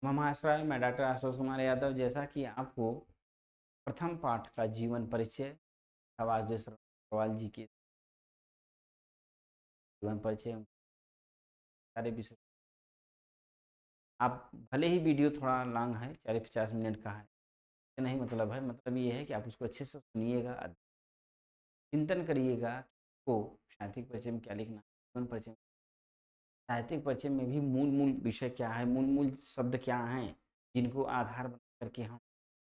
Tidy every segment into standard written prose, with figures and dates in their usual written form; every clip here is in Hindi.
नमस्कार, मैं डॉक्टर आशुतोष कुमार यादव। जैसा कि आपको प्रथम पाठ का जीवन परिचय नवाज़ुद्दीन अग्रवाल जी के जीवन परिचय सारे विषय, आप भले ही वीडियो थोड़ा लॉन्ग है, 40-50 मिनट का है, इससे नहीं मतलब है। मतलब ये है कि आप उसको अच्छे से सुनिएगा, चिंतन करिएगा को साहित्यिक परिचय में क्या लिखना है, जीवन परिचय, साहित्यिक परिचय में भी मूल विषय क्या है, मूल शब्द क्या हैं, जिनको आधार बना करके हम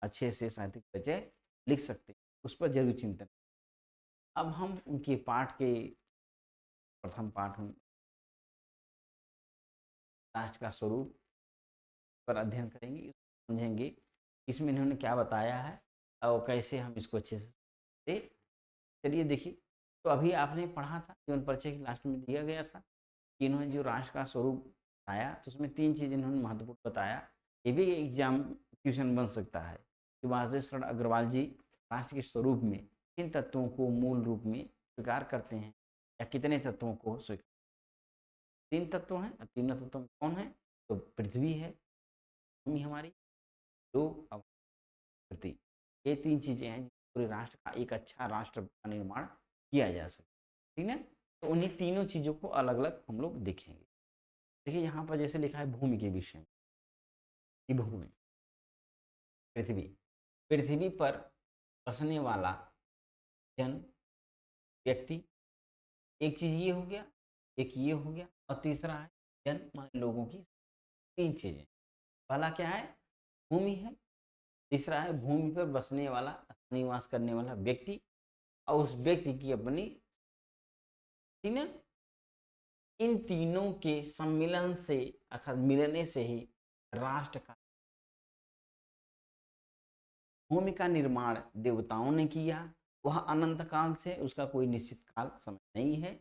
अच्छे से साहित्यिक परिचय लिख सकते हैं, उस पर ज़रूर चिंतन। अब हम उनके पाठ के प्रथम पाठ में राष्ट्र का स्वरूप पर अध्ययन करेंगे, समझेंगे इसमें इन्होंने क्या बताया है और कैसे हम इसको अच्छे से चलिए देखिए। तो अभी आपने पढ़ा था, जीवन परिचय के लास्ट में दिया गया था कि इन्होंने जो राष्ट्र का स्वरूप बताया, तो उसमें 3 चीज़ इन्होंने महत्वपूर्ण बताया। ये भी एग्जाम क्वेश्चन बन सकता है कि वासुदेव शरण अग्रवाल जी राष्ट्र के स्वरूप में किन तत्वों को मूल रूप में स्वीकार करते हैं या कितने तत्वों को स्वीकार। 3 तत्व हैं और तीनों तत्वों में कौन है? तो पृथ्वी है, भूमि हमारी, जो प्रकृति, ये 3 चीज़ें हैं जिससे पूरे राष्ट्र का एक अच्छा राष्ट्र का निर्माण किया जा सके। ठीक है? तो उन्हीं तीनों चीज़ों को अलग-अलग हम लोग देखेंगे। देखिए यहाँ पर जैसे लिखा है भूमि के विषय में, कि भूमि, पृथ्वी, पृथ्वी पर बसने वाला जन, व्यक्ति, एक चीज़ ये हो गया, एक ये हो गया और तीसरा है जन माने लोगों की 3 चीज़ें। पहला क्या है? भूमि है, तीसरा है भूमि पर बसने वाला, निवास करने वाला व्यक्ति और उस व्यक्ति की अपनी, ठीक है? इन तीनों के सम्मिलन से अर्थात मिलने से ही राष्ट्र का, भूमि का निर्माण देवताओं ने किया, वह अनंत काल से, उसका कोई निश्चित काल समय नहीं है।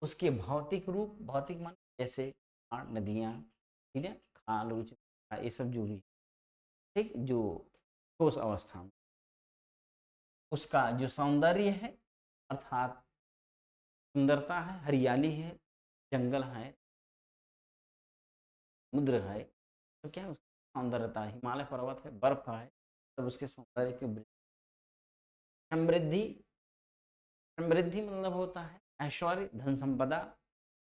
उसके भौतिक रूप, भौतिक मान जैसे नदियाँ, ठीक है, खाल उच ये सब जो भी, ठीक, जो ठोस अवस्था में, उसका जो सौंदर्य है अर्थात सुंदरता है, हरियाली है, जंगल है, समुद्र है, तो क्या है उसकी सौंदर्यता है, हिमालय पर्वत है, बर्फ है, तब उसके सौंदर्य की समृद्धि, समृद्धि मतलब होता है ऐश्वर्य, धन संपदा,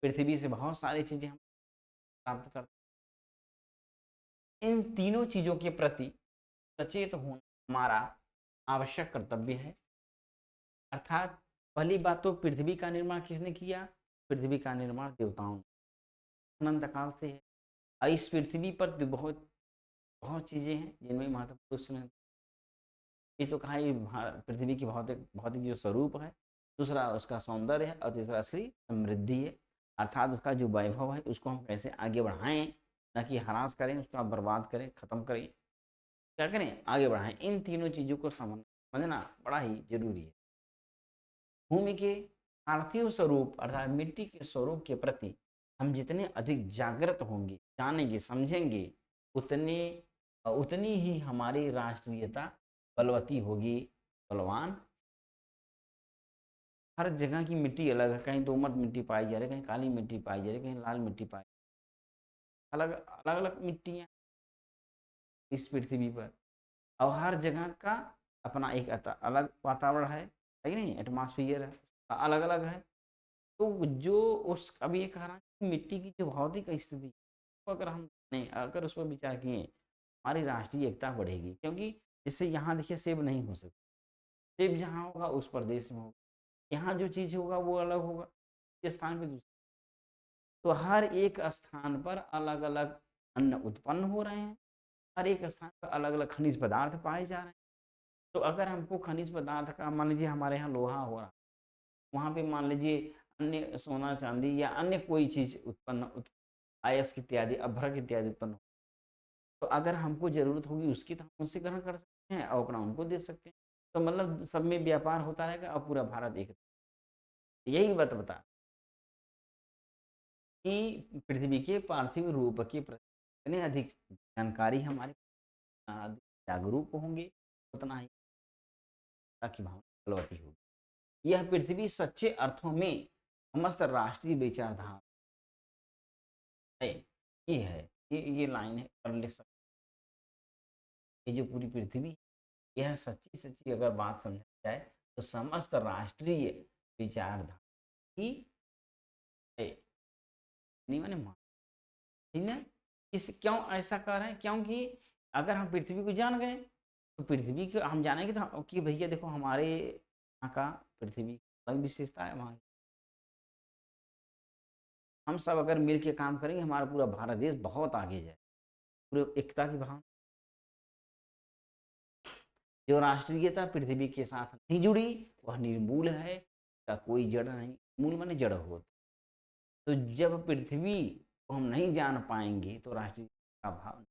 पृथ्वी से बहुत सारी चीजें हम प्राप्त करते हैं। इन तीनों चीजों के प्रति सचेत होना हमारा आवश्यक कर्तव्य है। अर्थात पहली बात तो पृथ्वी का निर्माण किसने किया? पृथ्वी का निर्माण देवताओं ने अनंत काल से है। और इस पृथ्वी पर तो बहुत बहुत चीजें हैं जिनमें महत्वपूर्ण, ये तो कहा ये पृथ्वी की भौतिक भौतिक जो स्वरूप है, दूसरा उसका सौंदर्य है और तीसरा उसकी समृद्धि है, अर्थात उसका जो वैभव है उसको हम कैसे आगे बढ़ाएं, ना कि ह्रास करें, उसका बर्बाद करें, खत्म करें, क्या करें, आगे बढ़ाएं। इन तीनों चीज़ों को समझना बड़ा ही जरूरी है। भूमि के पार्थिव स्वरूप अर्थात मिट्टी के स्वरूप के प्रति हम जितने अधिक जागृत होंगे, जानेंगे, समझेंगे, उतने उतनी ही हमारी राष्ट्रीयता बलवती होगी, बलवान। हर जगह की मिट्टी अलग है, कहीं दोमट मिट्टी पाई जा रही है, कहीं काली मिट्टी पाई जा रही है, कहीं लाल मिट्टी पाई, अलग अलग अलग मिट्टियाँ इस पृथ्वी पर, और हर जगह का अपना एक अलग वातावरण है कि नहीं, एटमॉस्फियर है, अलग अलग है। तो जो उस अभी ये कह रहा है कि मिट्टी की जो भौतिक स्थिति, तो अगर हम नहीं, अगर उस पर विचार किए, हमारी राष्ट्रीय एकता बढ़ेगी, क्योंकि जैसे यहाँ देखिए सेब नहीं हो सकता, सेब जहाँ होगा उस प्रदेश में होगा, यहाँ जो चीज़ होगा वो अलग होगा, इस स्थान पे दूसरा। तो हर एक स्थान पर अलग अलग अन्न उत्पन्न हो रहे हैं, हर एक स्थान पर अलग अलग खनिज पदार्थ पाए जा रहे हैं। तो अगर हमको खनिज पदार्थ का, मान लीजिए हमारे यहाँ लोहा हो रहा, वहाँ पे मान लीजिए अन्य सोना चांदी या अन्य कोई चीज़ उत्पन्न, अयस्क इत्यादि, अभ्रक इत्यादि उत्पन्न हो, तो अगर हमको ज़रूरत होगी उसकी तो हम उनसे ग्रहण कर सकते हैं और अपना उनको दे सकते हैं। तो मतलब सब में व्यापार होता रहेगा और पूरा भारत एक, यही बात बता कि पृथ्वी के पार्थिव रूप के प्रति जितने अधिक जानकारी हमारे जागरूक होंगे, उतना ही की भावना बलवती होगी। यह पृथ्वी सच्चे अर्थों में समस्त राष्ट्रीय विचारधारा है। ये है, ये लाइन है, कर ले सकते ये जो पूरी पृथ्वी, यह सच्ची-सच्ची अगर बात समझा जाए तो समस्त राष्ट्रीय विचारधारा की है। नहीं माने मा ठीक है? इस क्यों ऐसा कह रहे हैं? क्योंकि अगर हम पृथ्वी को जान गए, तो पृथ्वी को हम जानेंगे तो कि भैया देखो हमारे यहाँ का पृथ्वी अलग विशेषता है वहाँ की। हम सब अगर मिल के काम करेंगे हमारा पूरा भारत देश बहुत आगे जाए। पूरे एकता की भावना, जो राष्ट्रीयता पृथ्वी के साथ नहीं जुड़ी, वह निर्मूल है, उसका कोई जड़ नहीं। मूल माने जड़ होता। तो जब पृथ्वी को हम नहीं जान पाएँगे तो राष्ट्रीय का भाव,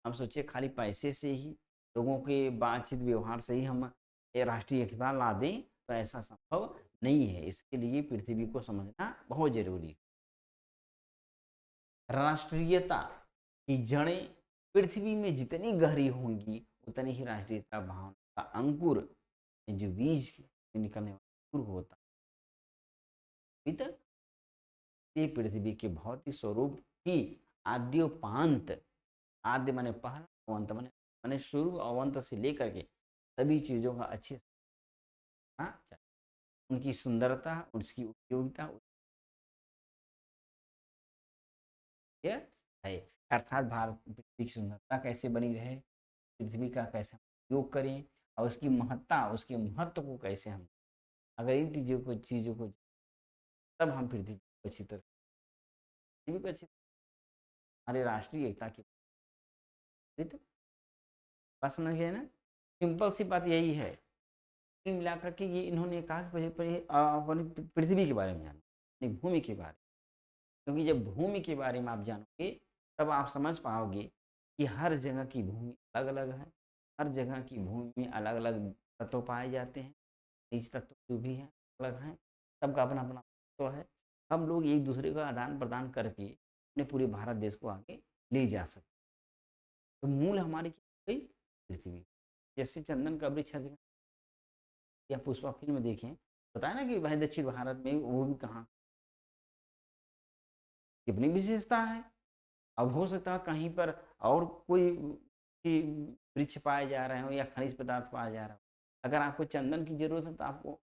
हम सोचिए खाली पैसे से ही, लोगों के बातचीत व्यवहार से ही हम ये राष्ट्रीय एकता ला दें, तो ऐसा संभव नहीं है। इसके लिए पृथ्वी को समझना बहुत ज़रूरी है। राष्ट्रीयता की जड़ें पृथ्वी में जितनी गहरी होंगी, उतनी ही राष्ट्रीयता भावना का अंकुर, जो बीज से निकलने वाला अंकुर होता है, तक ये पृथ्वी के भौतिक स्वरूप की आद्योपांत, आद्य माने पहला, अवंत माने शुरू अवंत से लेकर के सभी चीज़ों का अच्छे से जानना चाहिए। उनकी सुंदरता, उसकी उपयोगिता ये है। अर्थात भारत पृथ्वी की सुंदरता कैसे बनी रहे, पृथ्वी का कैसे हम उपयोग करें और उसकी महत्ता, उसके महत्व को कैसे हम, अगर इन चीज़ों को तब हम पृथ्वी को अच्छी तरह, पृथ्वी को अच्छी, हमारे राष्ट्रीय एकता की तो बात समझ गए ना? सिंपल सी बात यही है। कुल मिलाकर के ये इन्होंने कहा कि पहले अपनी पृथ्वी के बारे में जानो, अपनी भूमि के बारे में। क्योंकि जब भूमि के बारे में आप जानोगे, तब आप समझ पाओगे कि हर जगह की भूमि अलग-अलग है। हर जगह की भूमि में अलग-अलग तत्व पाए जाते हैं। खनिज तत्व जो भी हैं, अलग हैं। सबका अपना-अपना महत्व है। हम लोग एक-दूसरे का आदान-प्रदान करके अपने पूरे भारत देश को आगे ले जा सकते हैं। तो मूल हमारी क्या हो गई? पृथ्वी। जैसे चंदन का वृक्ष हर जगह, या पुष्पा फ़िल्म में देखें, बताया ना कि भाई दक्षिण भारत में वो भी कहाँ, कितनी विशेषता है। अब हो सकता है कहीं पर और कोई ची वृक्ष पाए जा रहे हों या खनिज पदार्थ पाया जा रहा हो। अगर आपको चंदन की ज़रूरत है तो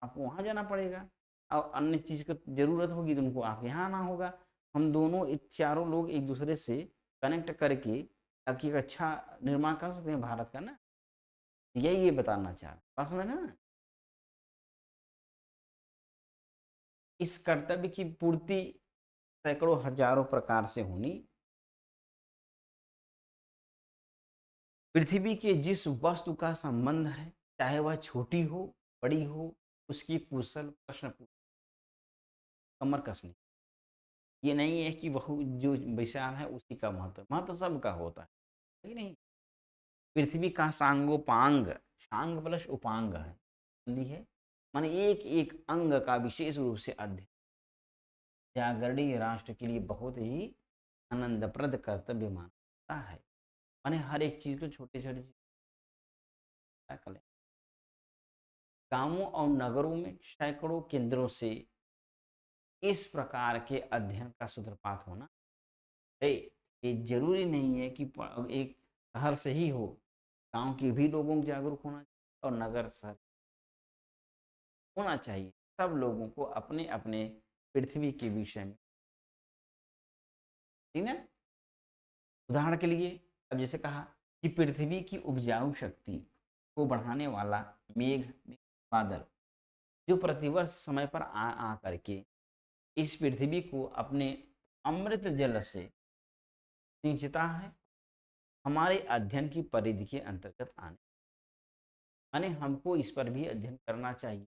आपको वहाँ जाना पड़ेगा, और अन्य चीज़ की ज़रूरत होगी तो उनको आपके यहाँ आना होगा। हम दोनों चारों लोग एक-दूसरे से कनेक्ट करके ताकि एक अच्छा निर्माण कर सकते हैं भारत का ना। यही ये बताना चाह रहा हूँ। बात समझ में ना? इस कर्तव्य की पूर्ति सैकड़ों हज़ारों प्रकार से होनी, पृथ्वी के जिस वस्तु का संबंध है, चाहे वह छोटी हो, बड़ी हो, उसकी कुशल प्रश्न पूछ, कमर कसनी। ये नहीं है कि वह जो विशाल है उसी का महत्व, महत्व सबका होता है कि नहीं? पृथ्वी का सांगोपांग, सांग प्लस उपांग है, संधि है, माने एक-एक अंग का विशेष रूप से अध्ययन जागरणीय राष्ट्र के लिए बहुत ही आनंदप्रद कर्तव्य मानता है। माने हर एक चीज़ को छोटे-छोटे करें। गाँवों और नगरों में सैकड़ों केंद्रों से इस प्रकार के अध्ययन का सूत्रपात होना है। ये ज़रूरी नहीं है कि एक शहर से ही हो, गाँव के भी लोगों को जागरूक होना चाहिए और नगर शहर होना चाहिए। सब लोगों को अपने-अपने पृथ्वी के विषय में, ठीक है? उदाहरण के लिए अब जैसे कहा कि पृथ्वी की उपजाऊ शक्ति को बढ़ाने वाला मेघ, बादल, जो प्रतिवर्ष समय पर आ करके इस पृथ्वी को अपने अमृत जल से सिंचता है, हमारे अध्ययन की परिधि के अंतर्गत आने, माने हमको इस पर भी अध्ययन करना चाहिए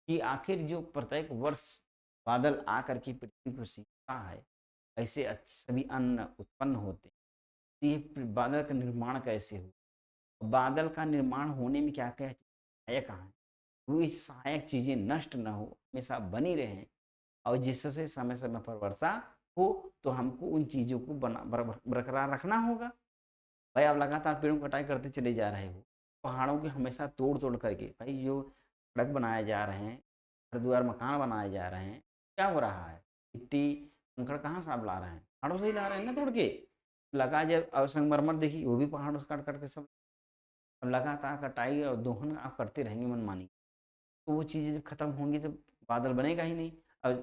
कि आखिर जो प्रत्येक वर्ष बादल आकर के पृथ्वी को सींचता है, ऐसे सभी अन्न उत्पन्न होते हैं। तो ये बादल का निर्माण कैसे हो? बादल का निर्माण होने में क्या-क्या सहायक हैं? वो सहायक चीज़ें नष्ट ना हो, हमेशा बनी रहें, और जिससे समय-समय पर वर्षा हो, तो हमको उन चीज़ों को बरकरार रखना होगा। भाई आप लगातार पेड़ों की कटाई करते चले जा रहे हो, पहाड़ों की हमेशा तोड़-तोड़ करके, भाई जो सड़क बनाए जा रहे हैं, घर-द्वार मकान बनाए जा रहे हैं, क्या हो रहा है? मिट्टी, कंकड़ कहाँ से आप ला रहे हैं? पहाड़ों से ही ला रहे हैं ना तोड़ के। लगा जब और संगमरमर देखिए वो भी पहाड़ों से काट-काट के सब अब लगातार कटाई और दोहन आप करते रहेंगे मनमानी, तो वो चीज़ें जब खत्म होंगी तो बादल बनेगा ही नहीं। और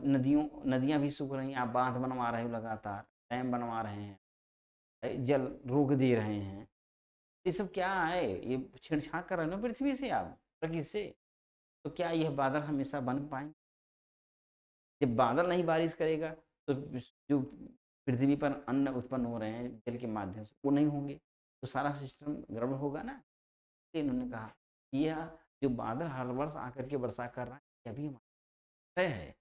नदियाँ भी सूख रही हैं, आप बाँध बनवा रहे हो लगातार, डैम बनवा रहे हैं, जल रोक दे रहे हैं। ये सब क्या है? ये छेड़छाड़ कर रहे हो ना पृथ्वी से आप, प्रकृति से। तो क्या यह बादल हमेशा बन पाएँगे? जब बादल नहीं बारिश करेगा तो जो पृथ्वी पर अन्न उत्पन्न हो रहे हैं जल के माध्यम से वो नहीं होंगे, तो सारा सिस्टम गड़बड़ होगा ना। इसलिए इन्होंने कहा कि यह जो बादल हर वर्ष आकर के वर्षा कर रहा है, यह भी हमारा तय है।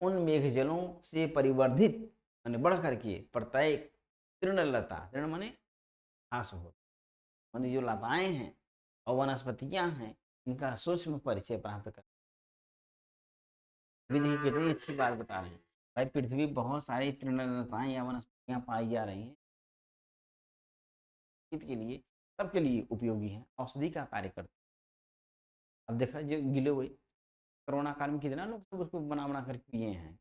उन मेघजलों से परिवर्धित माने बढ़ करके प्रत्येक तृणलता, तृण माने घास हो, माने जो लताएं हैं और वनस्पतियां हैं, इनका सूक्ष्म परिचय प्राप्त कर। अभी देखिए कितनी अच्छी बात बता रहे हैं। भाई पृथ्वी बहुत सारी तृणलताएं या वनस्पतियां पाई जा रही हैं, के लिए सबके लिए उपयोगी हैं, औषधि का कार्य करते हैं। अब देखा जो गिले हुए कोरोना काल में कितना लोग सब उसको बना-बना कर पिए हैं।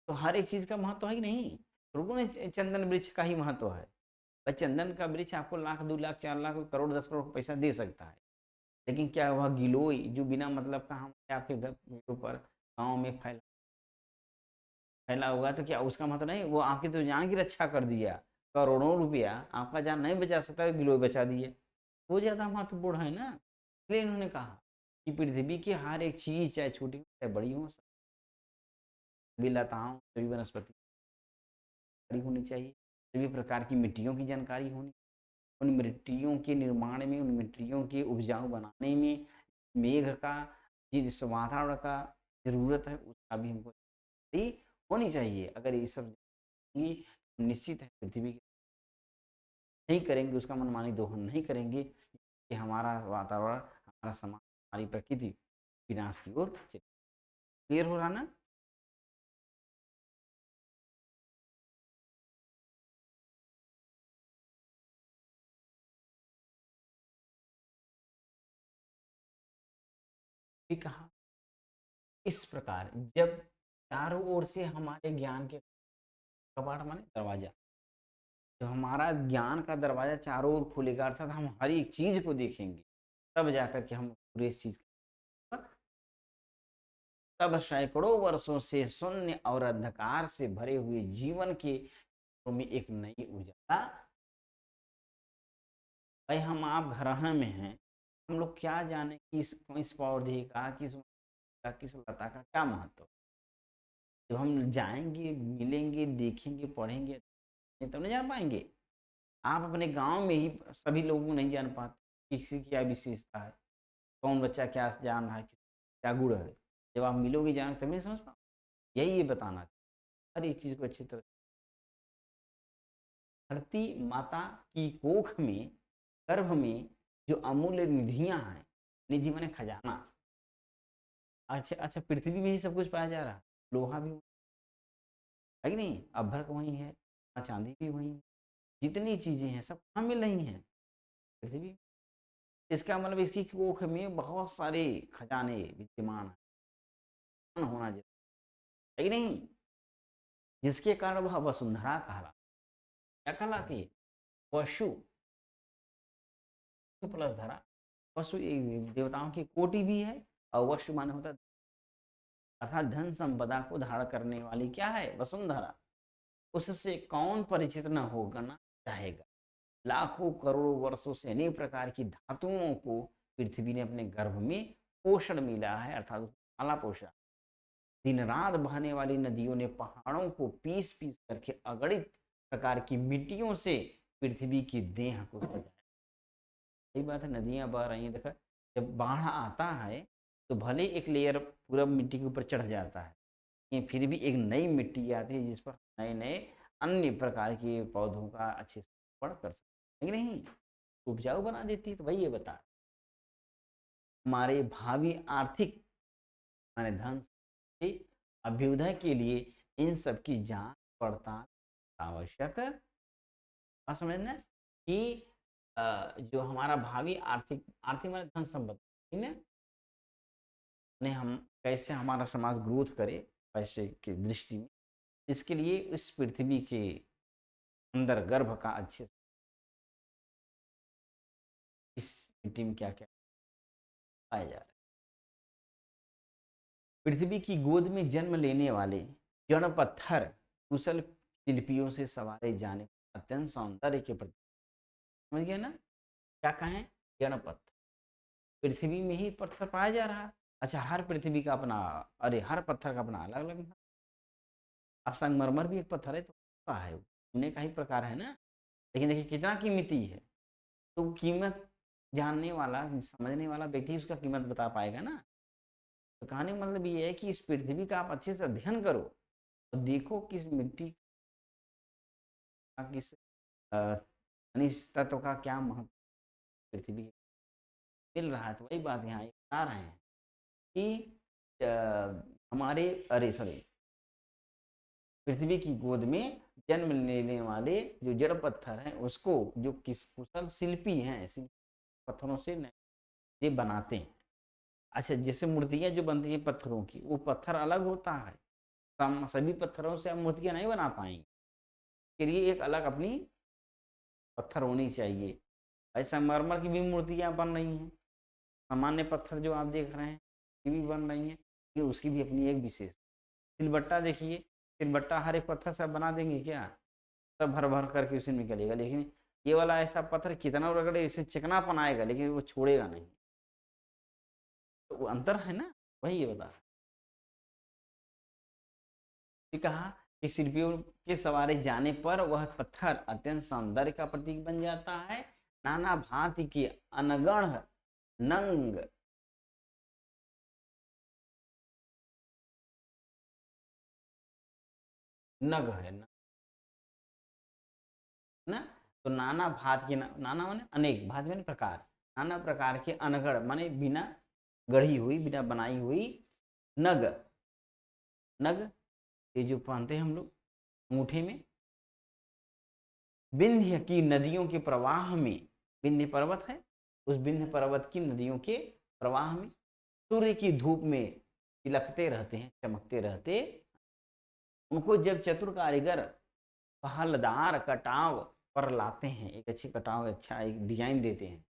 तो हर एक चीज़ का महत्व है कि नहीं? लोगों ने चंदन वृक्ष का ही महत्व है। भाई चंदन का वृक्ष आपको लाख, 2 लाख, 4 लाख, करोड़, 10 करोड़ पैसा दे सकता है। लेकिन क्या वह गिलोय जो बिना मतलब का हमारे आपके घर के ऊपर गाँव में फैला हुआ है, तो क्या उसका मतलब नहीं वो आपकी तो जान की रक्षा कर दिया। करोड़ों रुपया आपका जान नहीं बचा सकता, गिलोय बचा दिए। वो ज़्यादा महत्वपूर्ण है ना। इसलिए इन्होंने कहा कि पृथ्वी की हर एक चीज़ चाहे छोटी हो चाहे बड़ी हो, सभी लताओं, सभी वनस्पति जानकारी होनी चाहिए, सभी प्रकार की मिट्टियों की जानकारी होनी, उन मिट्टियों के निर्माण में, उन मिट्टियों के उपजाऊ बनाने में मेघ का जिस वातावरण का ज़रूरत है उसका भी हमको जानकारी होनी चाहिए। अगर ये सब जानेंगे, निश्चित है पृथ्वी की नहीं करेंगे, उसका मनमानी दोहन नहीं करेंगे, कि हमारा वातावरण, हमारा समाज, हमारी प्रकृति विनाश की ओर चले। क्लियर हो रहा ना? भी कहा इस प्रकार जब चारों ओर से हमारे ज्ञान के कपाट माने दरवाजा, जब हमारा ज्ञान का दरवाजा चारों ओर खुलेगा अर्थात हम हर एक चीज को देखेंगे, तब जाकर के हम पूरे इस चीज तब सैकड़ों वर्षों से शून्य और अंधकार से भरे हुए जीवन के में एक नई उजाला। भाई हम आप ग्रह में हैं, हम लोग क्या जाने कि इस पौधे का, किस लता का क्या महत्व। जब हम जाएंगे, मिलेंगे, देखेंगे, पढ़ेंगे, तब नहीं जान पाएंगे। आप अपने गांव में ही सभी लोगों को नहीं जान पाते किसी की क्या विशेषता है, कौन बच्चा क्या जान रहा है, क्या गुण है। जब आप मिलोगे जान तभी समझ पाओ। यही ये बताना हर एक चीज को अच्छी तरह। धरती माता की कोख में, गर्भ में जो अमूल्य निधियां हैं, निधि माने खजाना। अच्छा अच्छा, पृथ्वी में ही सब कुछ पाया जा रहा है, लोहा भी है कि नहीं, अभ्रक वही है, चांदी भी वही है, जितनी चीजें हैं सब कहाँ मिल रही हैं, पृथ्वी। इसका मतलब इसकी कोख में बहुत सारे खजाने विद्यमान होना जरूरी है कि नहीं, जिसके कारण वह वसुंधरा कहला, क्या कहलाती है, वसु प्लस धरा। वसु एक देवताओं की कोटि भी है, और वसु माने होता है अर्थात धन संपदा को धारण करने वाली क्या है, वसुंधरा। उससे कौन परिचित न होगा ना चाहेगा। लाखों करोड़ों वर्षों से अनेक प्रकार की धातुओं को पृथ्वी ने अपने गर्भ में पोषण मिला है, अर्थात पाला पोषा। दिन रात बहने वाली नदियों ने पहाड़ों को पीस पीस करके अगणित प्रकार की मिट्टियों से पृथ्वी की देह को सजाया। सही बात है, नदियां बह रही हैं, देखा जब बाढ़ आता है तो भले एक लेयर पूरा मिट्टी के ऊपर चढ़ जाता है, लेकिन फिर भी एक नई मिट्टी आती है जिस पर नए नए अन्य प्रकार के पौधों का अच्छे से पड़ कर सकते हैं, नहीं उपजाऊ बना देती है। तो भाई ये बता हमारे भावी आर्थिक माने धन के अभ्युदय के लिए इन सब की जांच पड़ताल आवश्यक है। और समझना कि जो हमारा भावी आर्थिक आर्थिक माने धन संपत्ति ने हम कैसे हमारा समाज ग्रोथ करे पैसे की दृष्टि में, इसके लिए इस पृथ्वी के अंदर गर्भ का अच्छे से इस मिट्टी में क्या-क्या पाया जा रहा है। पृथ्वी की गोद में जन्म लेने वाले जड़ पत्थर कुशल शिल्पियों से सवारे जाने अत्यंत सौंदर्य के प्रतीक। समझ गए ना? क्या कहें? जड़ पत्थर। पृथ्वी में ही पत्थर पाया जा रहा है। अच्छा, हर पृथ्वी का अपना, अरे हर पत्थर का अपना अलग-अलग है। अब संगमरमर भी एक पत्थर है, तो का है वो? सोने का ही प्रकार है ना? लेकिन देखिए कितना कीमती है। तो कीमत जानने वाला, समझने वाला व्यक्ति उसका कीमत बता पाएगा ना। तो कहने का मतलब ये है कि इस पृथ्वी का आप अच्छे से अध्ययन करो और देखो किस मिट्टी का, किस खनिज तत्व का क्या महत्व पृथ्वी में मिल रहा है। तो वही बात यहाँ ये बता रहे हैं कि हमारे, अरे सॉरी, पृथ्वी की गोद में जन्म लेने वाले जो जड़ पत्थर हैं उसको, जो किस कुशल शिल्पी हैं, पत्थरों से ये बनाते हैं। अच्छा, जैसे मूर्तियाँ जो बनती हैं पत्थरों की, वो पत्थर अलग होता है। सभी पत्थरों से आप मूर्तियाँ नहीं बना पाएंगे। के लिए एक अलग अपनी पत्थर होनी चाहिए। ऐसा संगमरमर की भी मूर्तियाँ बन रही हैं। सामान्य पत्थर जो आप देख रहे हैं ये भी बन रही हैं, ये उसकी भी अपनी एक विशेष। सिलबट्टा देखिए, सिलबट्टा हर एक पत्थर से आप बना देंगे क्या? सब भर भर करके उसी में निकलेगा, लेकिन ये वाला ऐसा पत्थर कितना रगड़े इसे चिकनापन आएगा लेकिन वो छोड़ेगा नहीं। तो वो अंतर है ना, वही ये बता रहा है। ये कहा कि शिल्पियों के सवारे जाने पर वह पत्थर अत्यंत सौंदर्य का प्रतीक बन जाता है। नाना भांति के अनगढ़ नंग नग है ना, तो नाना भात के नाना माने अनेक, भात माने प्रकार, नाना प्रकार के अनगढ़ माने बिना गढ़ी हुई, बिना बनाई हुई नग। नग ये जो पहनते हैं हम लोग अंगूठे में। विंध्य की नदियों के प्रवाह में, विंध्य पर्वत है, उस विंध्य पर्वत की नदियों के प्रवाह में सूर्य की धूप में तिलकते रहते हैं, चमकते रहते। उनको जब चतुर कारीगर पहलदार कटाव पर लाते हैं, एक अच्छी कटाव, अच्छा एक डिजाइन देते हैं,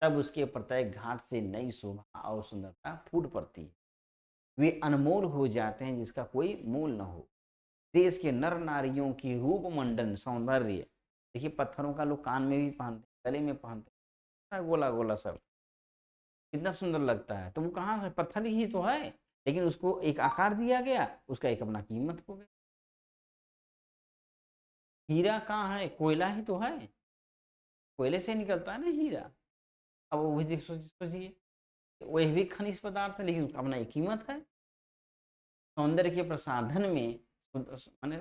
तब उसके प्रत्येक घाट से नई शोभा और सुंदरता फूट पड़ती है। वे अनमोल हो जाते हैं जिसका कोई मूल न हो। देश के नर नारियों की रूप मंडन सौंदर्य, देखिए पत्थरों का लोग कान में भी पहनते, गले में पहनते, गोला गोला सब कितना सुंदर लगता है। तो वो कहाँ से, पत्थर ही तो है, लेकिन उसको एक आकार दिया गया, उसका एक अपना कीमत हो गया। हीरा कहाँ है? कोयला ही तो है, कोयले से निकलता है ना हीरा। अब वो भी सोचिए, वही भी खनिज पदार्थ है लेकिन उसका अपना एक कीमत है। सौंदर्य के प्रसाधन में माने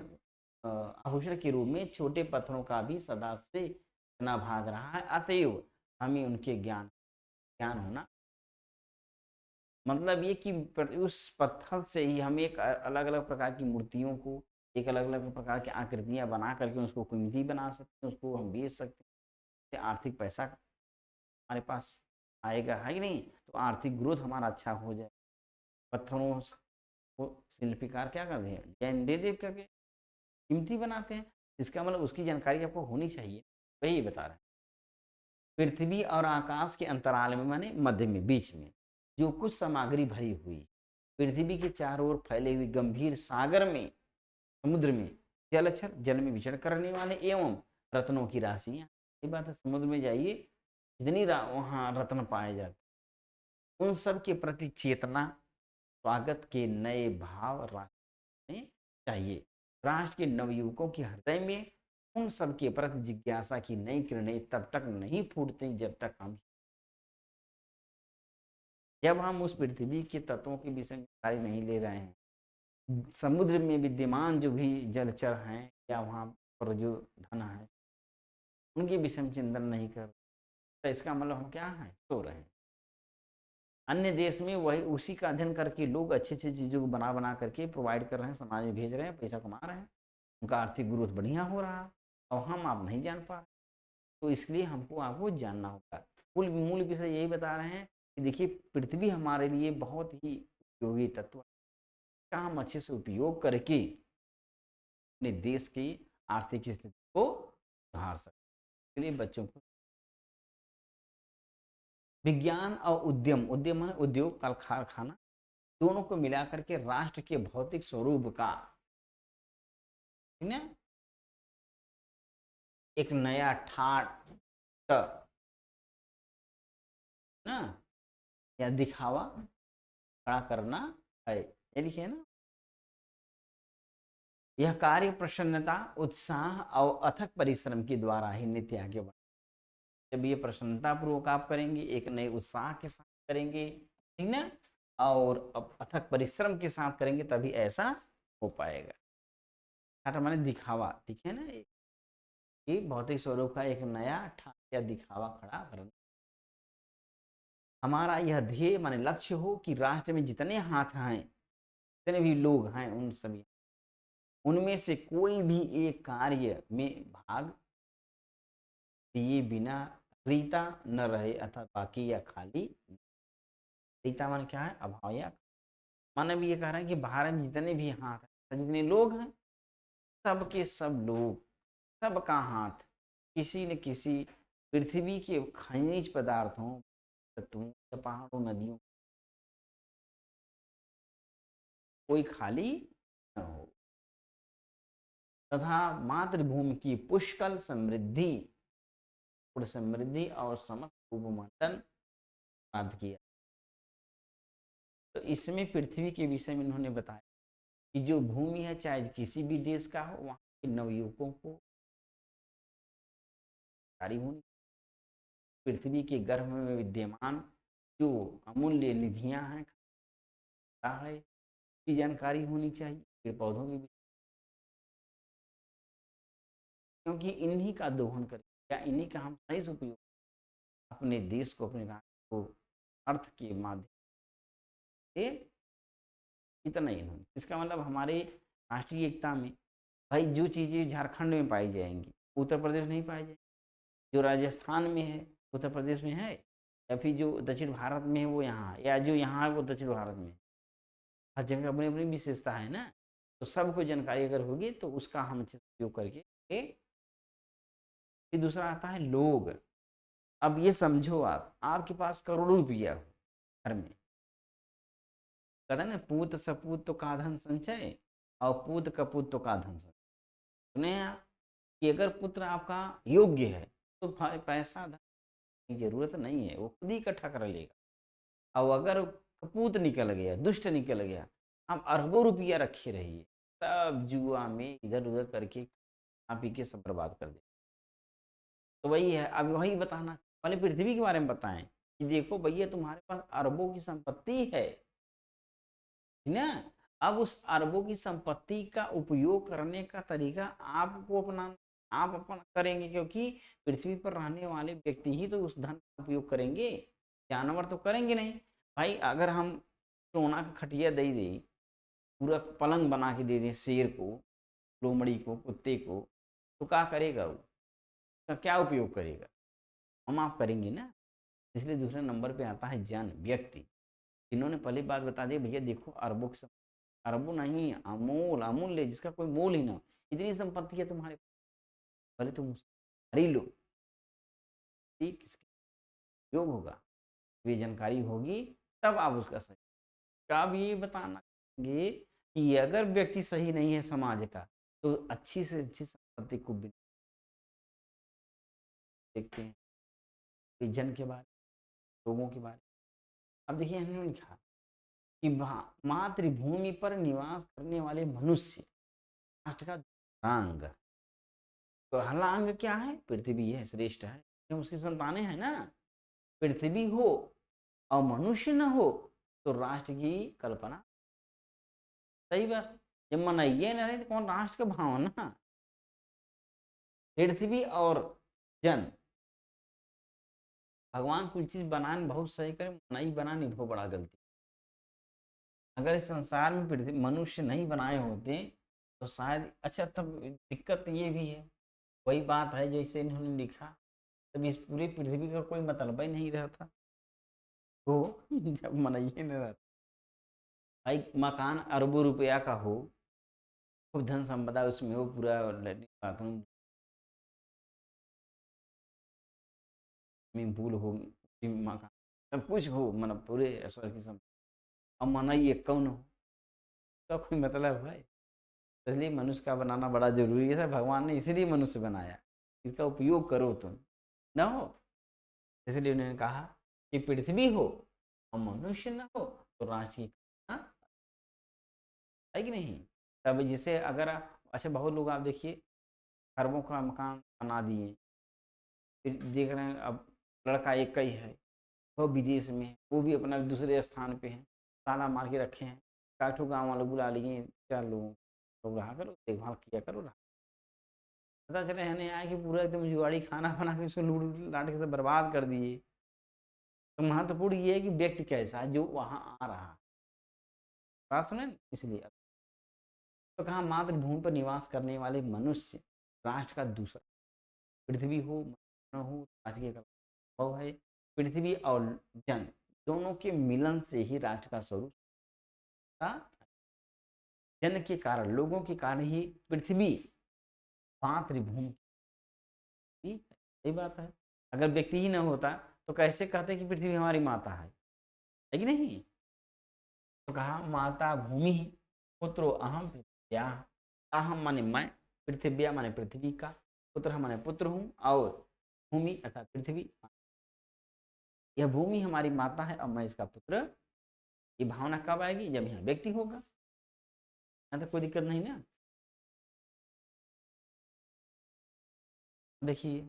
आभूषण के रूप में छोटे पत्थरों का भी सदा से इतना भाग रहा है। अतएव हमें उनके ज्ञान ज्ञान होना, मतलब ये कि उस पत्थर से ही हम एक अलग अलग प्रकार की मूर्तियों को, एक अलग अलग प्रकार की आकृतियां बना करके उसको कीमती बना सकते हैं, उसको हम बेच सकते हैं, आर्थिक पैसा हमारे पास आएगा, है कि नहीं? तो आर्थिक ग्रोथ हमारा अच्छा हो जाए। पत्थरों को शिल्पकार क्या करते हैं, जैन दे दे करके कीमती बनाते हैं। इसका मतलब उसकी जानकारी आपको होनी चाहिए, वही बता रहे हैं। पृथ्वी और आकाश के अंतराल में, माने मध्य में, बीच में जो कुछ सामग्री भरी हुई, पृथ्वी के चारों ओर फैले हुए गंभीर सागर में, समुद्र में जलचर, जल में विचरण करने वाले एवं रत्नों की राशियां। ये बात है, समुद्र में जाइए इतनी वहां रत्न पाए जाते, उन सब के प्रति चेतना, स्वागत के नए भाव रखने चाहिए। राष्ट्र के नवयुवकों के हृदय में उन सब के प्रति जिज्ञासा की नई किरणें तब तक नहीं फूटती जब तक हम, जब हम उस पृथ्वी के तत्वों के विषय में जानकारी नहीं ले रहे हैं, समुद्र में विद्यमान जो भी जलचर हैं या वहाँ पर जो धन है उनके विषय में चिंतन नहीं कर, तो इसका मतलब हम क्या है, सो रहे हैं। अन्य देश में वही उसी का अध्ययन करके लोग अच्छी अच्छी चीज़ों को बना बना करके प्रोवाइड कर रहे हैं, समाज में भेज रहे हैं, पैसा कमा रहे हैं, उनका आर्थिक ग्रोथ बढ़िया हो रहा है और हम आप नहीं जान पा रहे। तो इसलिए हमको आपको जानना होगा। कुल मूल विषय यही बता रहे हैं कि देखिए पृथ्वी हमारे लिए बहुत ही उपयोगी तत्व का हम अच्छे से उपयोग करके अपने देश की आर्थिक स्थिति को सुधार सकते। इसलिए बच्चों को विज्ञान और उद्यम, उद्यम माने उद्योग, कल कारखाना, दोनों को मिलाकर के राष्ट्र के भौतिक स्वरूप का, ठीक है, एक नया ठाट ना या दिखावा खड़ा करना है। ये लिखिए ना, यह कार्य प्रसन्नता, उत्साह और अथक परिश्रम के द्वारा ही नित्य आगे बढ़े। जब ये प्रसन्नता पूर्वक आप करेंगे, एक नए उत्साह के साथ करेंगे, ठीक ना, और अथक परिश्रम के साथ करेंगे, तभी ऐसा हो पाएगा। ठाट माने दिखावा, ठीक है ना, ये भौतिक स्वरूप का एक नया ठाट या दिखावा खड़ा करना। हमारा यह ध्येय माने लक्ष्य हो कि राष्ट्र में जितने हाथ हैं, जितने भी लोग हैं, उन सभी, उनमें से कोई भी एक कार्य में भाग लिए बिना रीता न रहे, अर्थात बाकी या खाली। रीता मान क्या है? अभाव या मानव ये कह रहा है कि भारत में जितने भी हाथ हैं, जितने लोग हैं, सबके सब लोग, सबका हाथ किसी न किसी पृथ्वी के खनिज पदार्थों, तत्वों, पहाड़ों, नदियों, कोई खाली न हो, तथा मातृभूमि की पुष्कल समृद्धि और समस्त उपमंडल प्राप्त किया। तो इसमें पृथ्वी के विषय में इन्होंने बताया कि जो भूमि है, चाहे किसी भी देश का हो, वहां के नवयुवकों को जानकारी होनी, पृथ्वी के गर्भ में विद्यमान जो अमूल्य निधियां हैं है, की जानकारी होनी चाहिए, पेड़ पौधों की, क्योंकि इन्हीं का दोहन करें या इन्हीं का हम सही से उपयोग अपने देश को, अपने राष्ट्र को अर्थ के माध्यम से, इतना ही इन्होंने। इसका मतलब हमारे राष्ट्रीय एकता में भाई जो चीज़ें झारखंड में पाई जाएंगी, उत्तर प्रदेश नहीं पाई जाएंगी, जो राजस्थान में है उत्तर प्रदेश में है, या फिर जो दक्षिण भारत में है वो यहाँ है, या जो यहाँ है वो दक्षिण भारत में है। हर जगह अपनी अपनी विशेषता है ना, तो सबको जानकारी अगर होगी तो उसका हम उपयोग करके। फिर दूसरा आता है लोग। अब ये समझो, आप आपके पास करोड़ों रुपया हो घर में, कहते हैं ना, पूत सपूत तो का धन संचय और पूत कपूत तो का धन संचय। सुने आप कि अगर पुत्र आपका योग्य है तो पैसा धन की जरूरत नहीं है, वो खुद ही इकट्ठा कर लेगा। और अगर कपूत निकल गया, दुष्ट निकल गया, आप अरबों रुपया रखे रहिए, सब जुआ में इधर उधर करके आप ही के सब बर्बाद कर दे। तो वही है, अब वही बताना, पहले पृथ्वी के बारे में बताएं कि देखो भैया तुम्हारे पास अरबों की संपत्ति है ना, अब उस अरबों की संपत्ति का उपयोग करने का तरीका आपको अपना, आप अपन करेंगे, क्योंकि पृथ्वी पर रहने वाले व्यक्ति ही तो उस धन का उपयोग करेंगे, जानवर तो करेंगे नहीं। भाई अगर हम सोना का खटिया दे दें, पूरा पलंग बना के दे दें शेर को, लोमड़ी को, कुत्ते को, तो क्या करेगा वो, तो क्या उपयोग करेगा? हम आप करेंगे ना। इसलिए दूसरे नंबर पे आता है जन, व्यक्ति। इन्होंने पहली बात बता दी, भैया देखो अरबों की, अरबों नहीं, अमूल, अमूल्य, जिसका कोई मोल ही ना, इतनी संपत्ति है तुम्हारे, पहले तुम खरीद लो, ठीक, किसके योग होगा, ये जानकारी होगी, तब आप उसका सही। अब ये बताना चाहिए कि अगर व्यक्ति सही नहीं है समाज का, तो अच्छी से अच्छी संपत्ति को भी देखते हैं, जन के बारे, लोगों के बारे। अब देखिए इन्होंने लिखा कि मातृभूमि पर निवास करने वाले मनुष्य राष्ट्र का अंग। तो पहला अंग क्या है? पृथ्वी है, श्रेष्ठ है, क्यों उसकी संतानें हैं ना। पृथ्वी हो और मनुष्य न हो तो राष्ट्र की कल्पना, सही बात, जब मनाइए न रहे तो कौन राष्ट्र का भावना। पृथ्वी और जन, भगवान कोई चीज बनाने बहुत सही करे, मनाई बनानी बहुत बड़ा गलती। अगर इस संसार में पृथ्वी मनुष्य नहीं बनाए होते तो शायद, अच्छा तब दिक्कत ये भी है, वही बात है जैसे इन्होंने लिखा, तब इस पूरी पृथ्वी का कोई मतलब ही नहीं रहता, तो जब मनाइए नहीं रहता। भाई मकान अरबों रुपया का हो, खूब धन संपदा उसमें हो, पूरा लैट्रिन बाथरूम स्विमिंग पूल हो, मकान सब कुछ हो, मतलब पूरे ऐश्वर्य की संपत्ति, अब माना ये कौन हो, तो कोई मतलब है? इसलिए मनुष्य का बनाना बड़ा ज़रूरी है। भगवान ने इसीलिए मनुष्य बनाया, इसका उपयोग करो तुम, ना हो। इसलिए उन्होंने कहा कि पृथ्वी हो और मनुष्य ना हो तो राष्ट्र की कल्पना है कि नहीं? तब जिसे अगर अच्छा बहुत लोग आप देखिए खरबों का मकान बना दिए, फिर देख रहे हैं अब लड़का एक का ही है, वो विदेश में है, वो भी अपना दूसरे स्थान पे है, ताला मार के रखे हैं, काठू गाँव वाले बुला लिए 4 लोगों को, तो रहा करो, देखभाल किया करो, रहा। पता चला है नहीं आया कि पूरा एकदम जुगाड़ी खाना बना के उसको लूट लाट के सब बर्बाद कर दिए। तो महत्वपूर्ण ये है कि व्यक्ति कैसा है जो वहाँ आ रहा है। बात समझे न? इसलिए तो कहा मातृभूमि पर निवास करने वाले मनुष्य राष्ट्र का दूसरा, पृथ्वी हो न हो राष्ट्र की संभव है। पृथ्वी और जन दोनों के मिलन से ही राष्ट्र का स्वरूप था। जन के कारण, लोगों के कारण ही पृथ्वी मातृभूमि थी। सही बात है। अगर व्यक्ति ही न होता तो कैसे कहते कि पृथ्वी हमारी माता है कि नहीं? तो कहा माता भूमि पुत्रो अहम पृथ्व्या, अहम माने मैं, पृथ्व्या माने पृथ्वी का, पुत्र माने पुत्र हूँ, और भूमि अर्थात पृथ्वी, यह भूमि हमारी माता है और मैं इसका पुत्र। ये भावना कब आएगी? जब यहाँ व्यक्ति होगा, यहाँ तो कोई दिक्कत नहीं ना। देखिए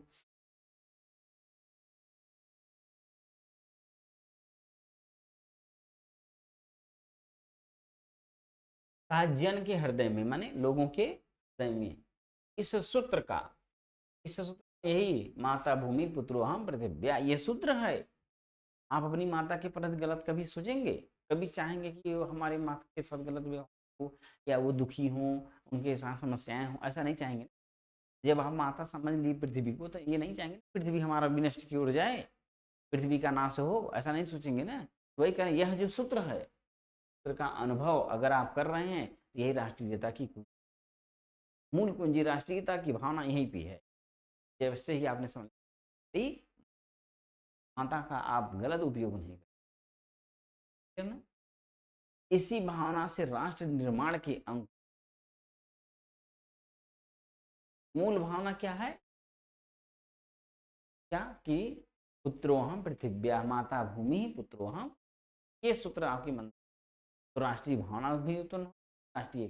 कहा जन के हृदय में माने लोगों के हृदय में इस सूत्र का, इस सूत्र यही माता भूमि पुत्रो हम पृथ्व्या, ये सूत्र है। आप अपनी माता के प्रति गलत कभी सोचेंगे? कभी चाहेंगे कि वो हमारी माता के साथ गलत व्यवहार हो या वो दुखी हों, उनके साथ समस्याएं हों? ऐसा नहीं चाहेंगे। जब हम माता समझ ली पृथ्वी को तो ये नहीं चाहेंगे पृथ्वी हमारा विनष्ट की ओर जाए, पृथ्वी का नाश हो, ऐसा नहीं सोचेंगे ना। वही कहें यह जो सूत्र है, सूत्र का अनुभव अगर आप कर रहे हैं तो यही राष्ट्रीयता की मूल कुंजी, राष्ट्रीयता की भावना यहीं पे है। जब से ही आपने समझ ली माता का आप गलत उपयोग नहीं करना, इसी भावना से राष्ट्र निर्माण के अंग मूल भावना क्या है? क्या कि पुत्रोहम पृथिव्या, माता भूमि पुत्रोहम, ये सूत्र आपके मन तो राष्ट्रीय भावना भी उत्पन्न हो, राष्ट्रीय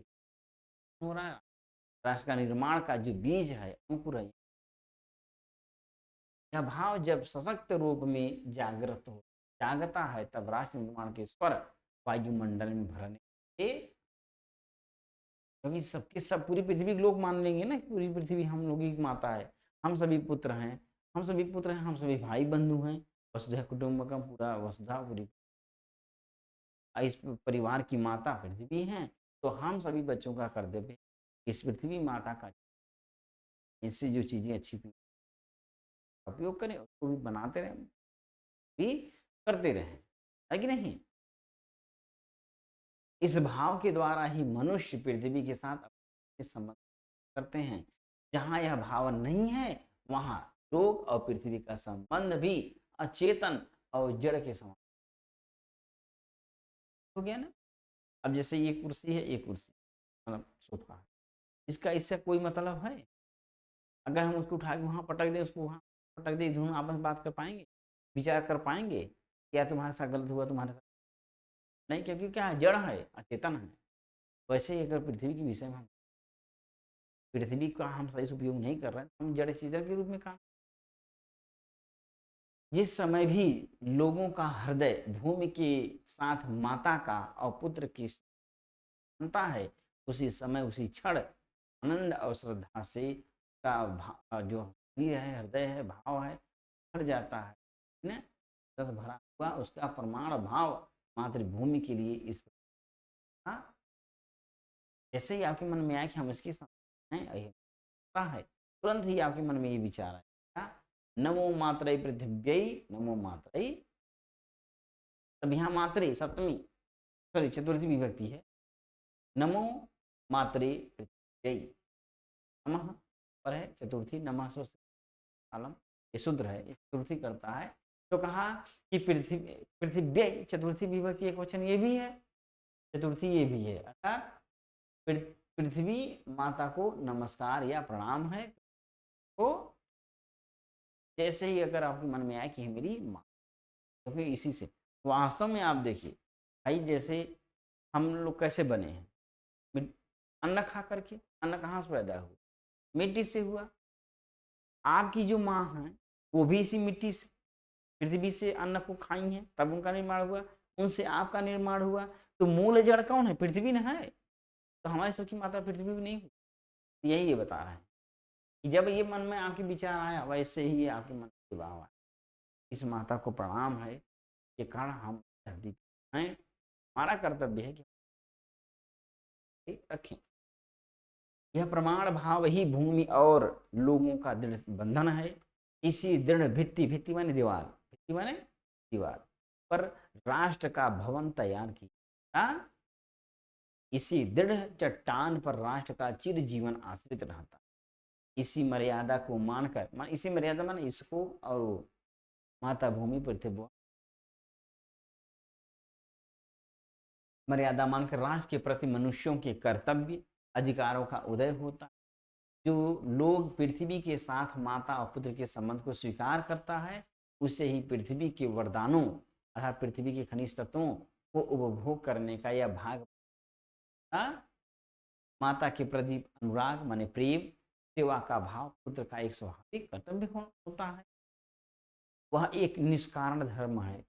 हो रहा है, राष्ट्र का निर्माण का जो बीज है अंकुर है। यह भाव जब सशक्त रूप में जागृत हो जागता है तब राष्ट्र निर्माण के स्वर वायुमंडल में भरने से, क्योंकि सबके सब पूरी पृथ्वी के लोग मान लेंगे ना, पूरी पृथ्वी हम लोगों की माता है, हम सभी पुत्र हैं, हम सभी पुत्र हैं, हम सभी भाई बंधु हैं, वसुधैव कुटुंबकम, पूरा वसुधा पूरी इस परिवार की माता पृथ्वी है। तो हम सभी बच्चों का कर्तव्य इस पृथ्वी माता का, इससे जो चीजें अच्छी उपयोग करें उसको भी बनाते रहें, भी करते रहें, है कि नहीं? इस भाव के द्वारा ही मनुष्य पृथ्वी के साथ अपने संबंध करते हैं। जहाँ यह भाव नहीं है वहाँ लोग और पृथ्वी का संबंध भी अचेतन और जड़ के समान हो गया ना। अब जैसे ये कुर्सी है, ये कुर्सी मतलब सोफा है, इसका इससे कोई मतलब है? अगर हम उसको उठा के वहाँ पटक दें, उसको वहाँ पटक दें, दोनों आपस में बात कर पाएंगे, विचार कर पाएंगे क्या तुम्हारे साथ गलत हुआ, तुम्हारे साथ नहीं, क्योंकि क्या है, जड़ है, अचेतन है। वैसे ही अगर पृथ्वी के विषय में हम पृथ्वी का हम सही से उपयोग नहीं कर रहे हैं, हम जड़ चेतन के रूप में काम। जिस समय भी लोगों का हृदय भूमि के साथ माता का और पुत्र की बनता है, उसी समय उसी क्षण आनंद और श्रद्धा से का जो प्रिय है, हृदय है, भाव है, भर जाता है ना। रस भरा हुआ उसका प्रमाण भाव मातृभूमि के लिए इस हाँ, जैसे ही आपके मन में आया कि हम इसकी हैं है, तुरंत ही आपके मन में ये विचार आएगा, नमो मात्रै पृथिव्यै, नमो मात्रै। तब यहाँ मात्रे सप्तमी, सॉरी चतुर्थी विभक्ति है, नमो मात्रे पृथ्वी, यही नमः पर है चतुर्थी, नमः सो कालम, ये शूद्र है, ये चतुर्थी करता है। तो कहा कि पृथ्वी पृथिव्यै चतुर्थी विभक्ति एक वचन ये भी है, चतुर्थी ये भी है, अर्थात पृथ्वी माता को नमस्कार या प्रणाम है। तो जैसे ही अगर आपके मन में आए कि मेरी माँ, तो फिर इसी से वास्तव में आप देखिए भाई, जैसे हम लोग कैसे बने हैं, अन्न खा करके, अन्न कहाँ से पैदा हुआ, मिट्टी से हुआ। आपकी जो माँ है वो भी इसी मिट्टी से, पृथ्वी से अन्न को खाई हैं, तब उनका निर्माण हुआ, उनसे आपका निर्माण हुआ। तो मूल जड़ कौन है, पृथ्वी न है। तो हमारे सबकी माता पृथ्वी भी नहीं हुई। यही ये बता रहे हैं कि जब ये मन में आपके विचार आया, वैसे ही आपके मन में भाव आया, इस माता को प्रणाम है, ये कारण हम धरती हैं, हमारा कर्तव्य है कि रखें। यह प्रमाण भाव ही भूमि और लोगों का दृढ़ बंधन है। इसी दृढ़ भित्ति, भित्ति माने दीवार, भित्ति माने दीवार पर राष्ट्र का भवन तैयार किया। इसी दृढ़ चट्टान पर राष्ट्र का चिर जीवन आश्रित रहता। इसी मर्यादा को मानकर, इसी मर्यादा माने इसको और माता भूमि पृथ्वी मर्यादा मानकर राष्ट्र के प्रति मनुष्यों के कर्तव्य अधिकारों का उदय होता। जो लोग पृथ्वी के साथ माता और पुत्र के संबंध को स्वीकार करता है, उसे ही पृथ्वी के वरदानों अर्थात पृथ्वी के खनिज तत्वों को उपभोग करने का यह भाग। माता के प्रति अनुराग माने प्रेम, सेवा का भाव पुत्र का एक स्वाभाविक कर्तव्य होता है। वह एक निष्कारण धर्म है।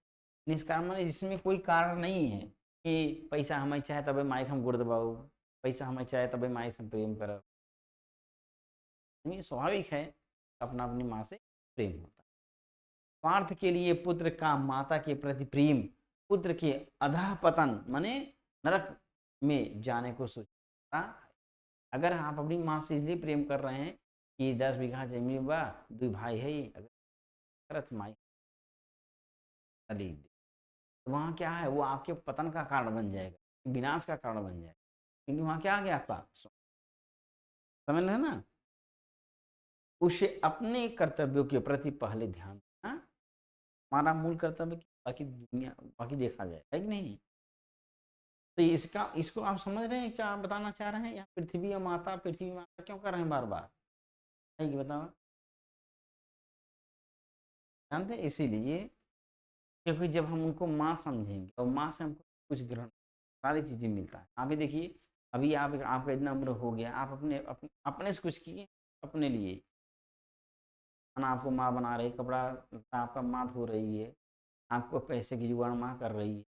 निष्कारण माने जिसमें कोई कारण नहीं है कि पैसा हमें चाहे तबे माइक हम गुड़ दबाओ, पैसा हमें चाहे तबे माइक हम प्रेम करो। स्वाभाविक है, अपना अपनी माँ से प्रेम होता है। स्वार्थ के लिए पुत्र का माता के प्रति प्रेम पुत्र के अधः पतन माने नरक में जाने को सोचता। अगर आप अपनी माँ से इसलिए प्रेम कर रहे हैं कि 10 बीघा जमीन बा, 2 भाई है, अगर माई तो वहाँ क्या है, वो आपके पतन का कारण बन जाएगा, विनाश का कारण बन जाएगा। क्योंकि वहाँ क्या आ गया आपका, समझ रहे ना। उसे अपने कर्तव्यों के प्रति पहले ध्यान देना हमारा मूल कर्तव्य, बाकी दुनिया बाकी देखा जाए, है कि नहीं। तो इसको आप समझ रहे हैं क्या बताना चाह रहे हैं, यहाँ पृथ्वी और माता, पृथ्वी माता क्यों कर रहे हैं बार बार, है कि बताओ। जानते हैं इसीलिए क्योंकि जब हम उनको माँ समझेंगे और माँ से हमको कुछ ग्रहण सारी चीज़ें मिलता है। आप ही देखिए, अभी आपका इतना उम्र हो गया, आप अपने से कुछ किए अपने लिए, खाना आपको माँ बना रही, कपड़ा आपका माँ धो रही है, आपको पैसे की जुगाड़ माँ कर रही है,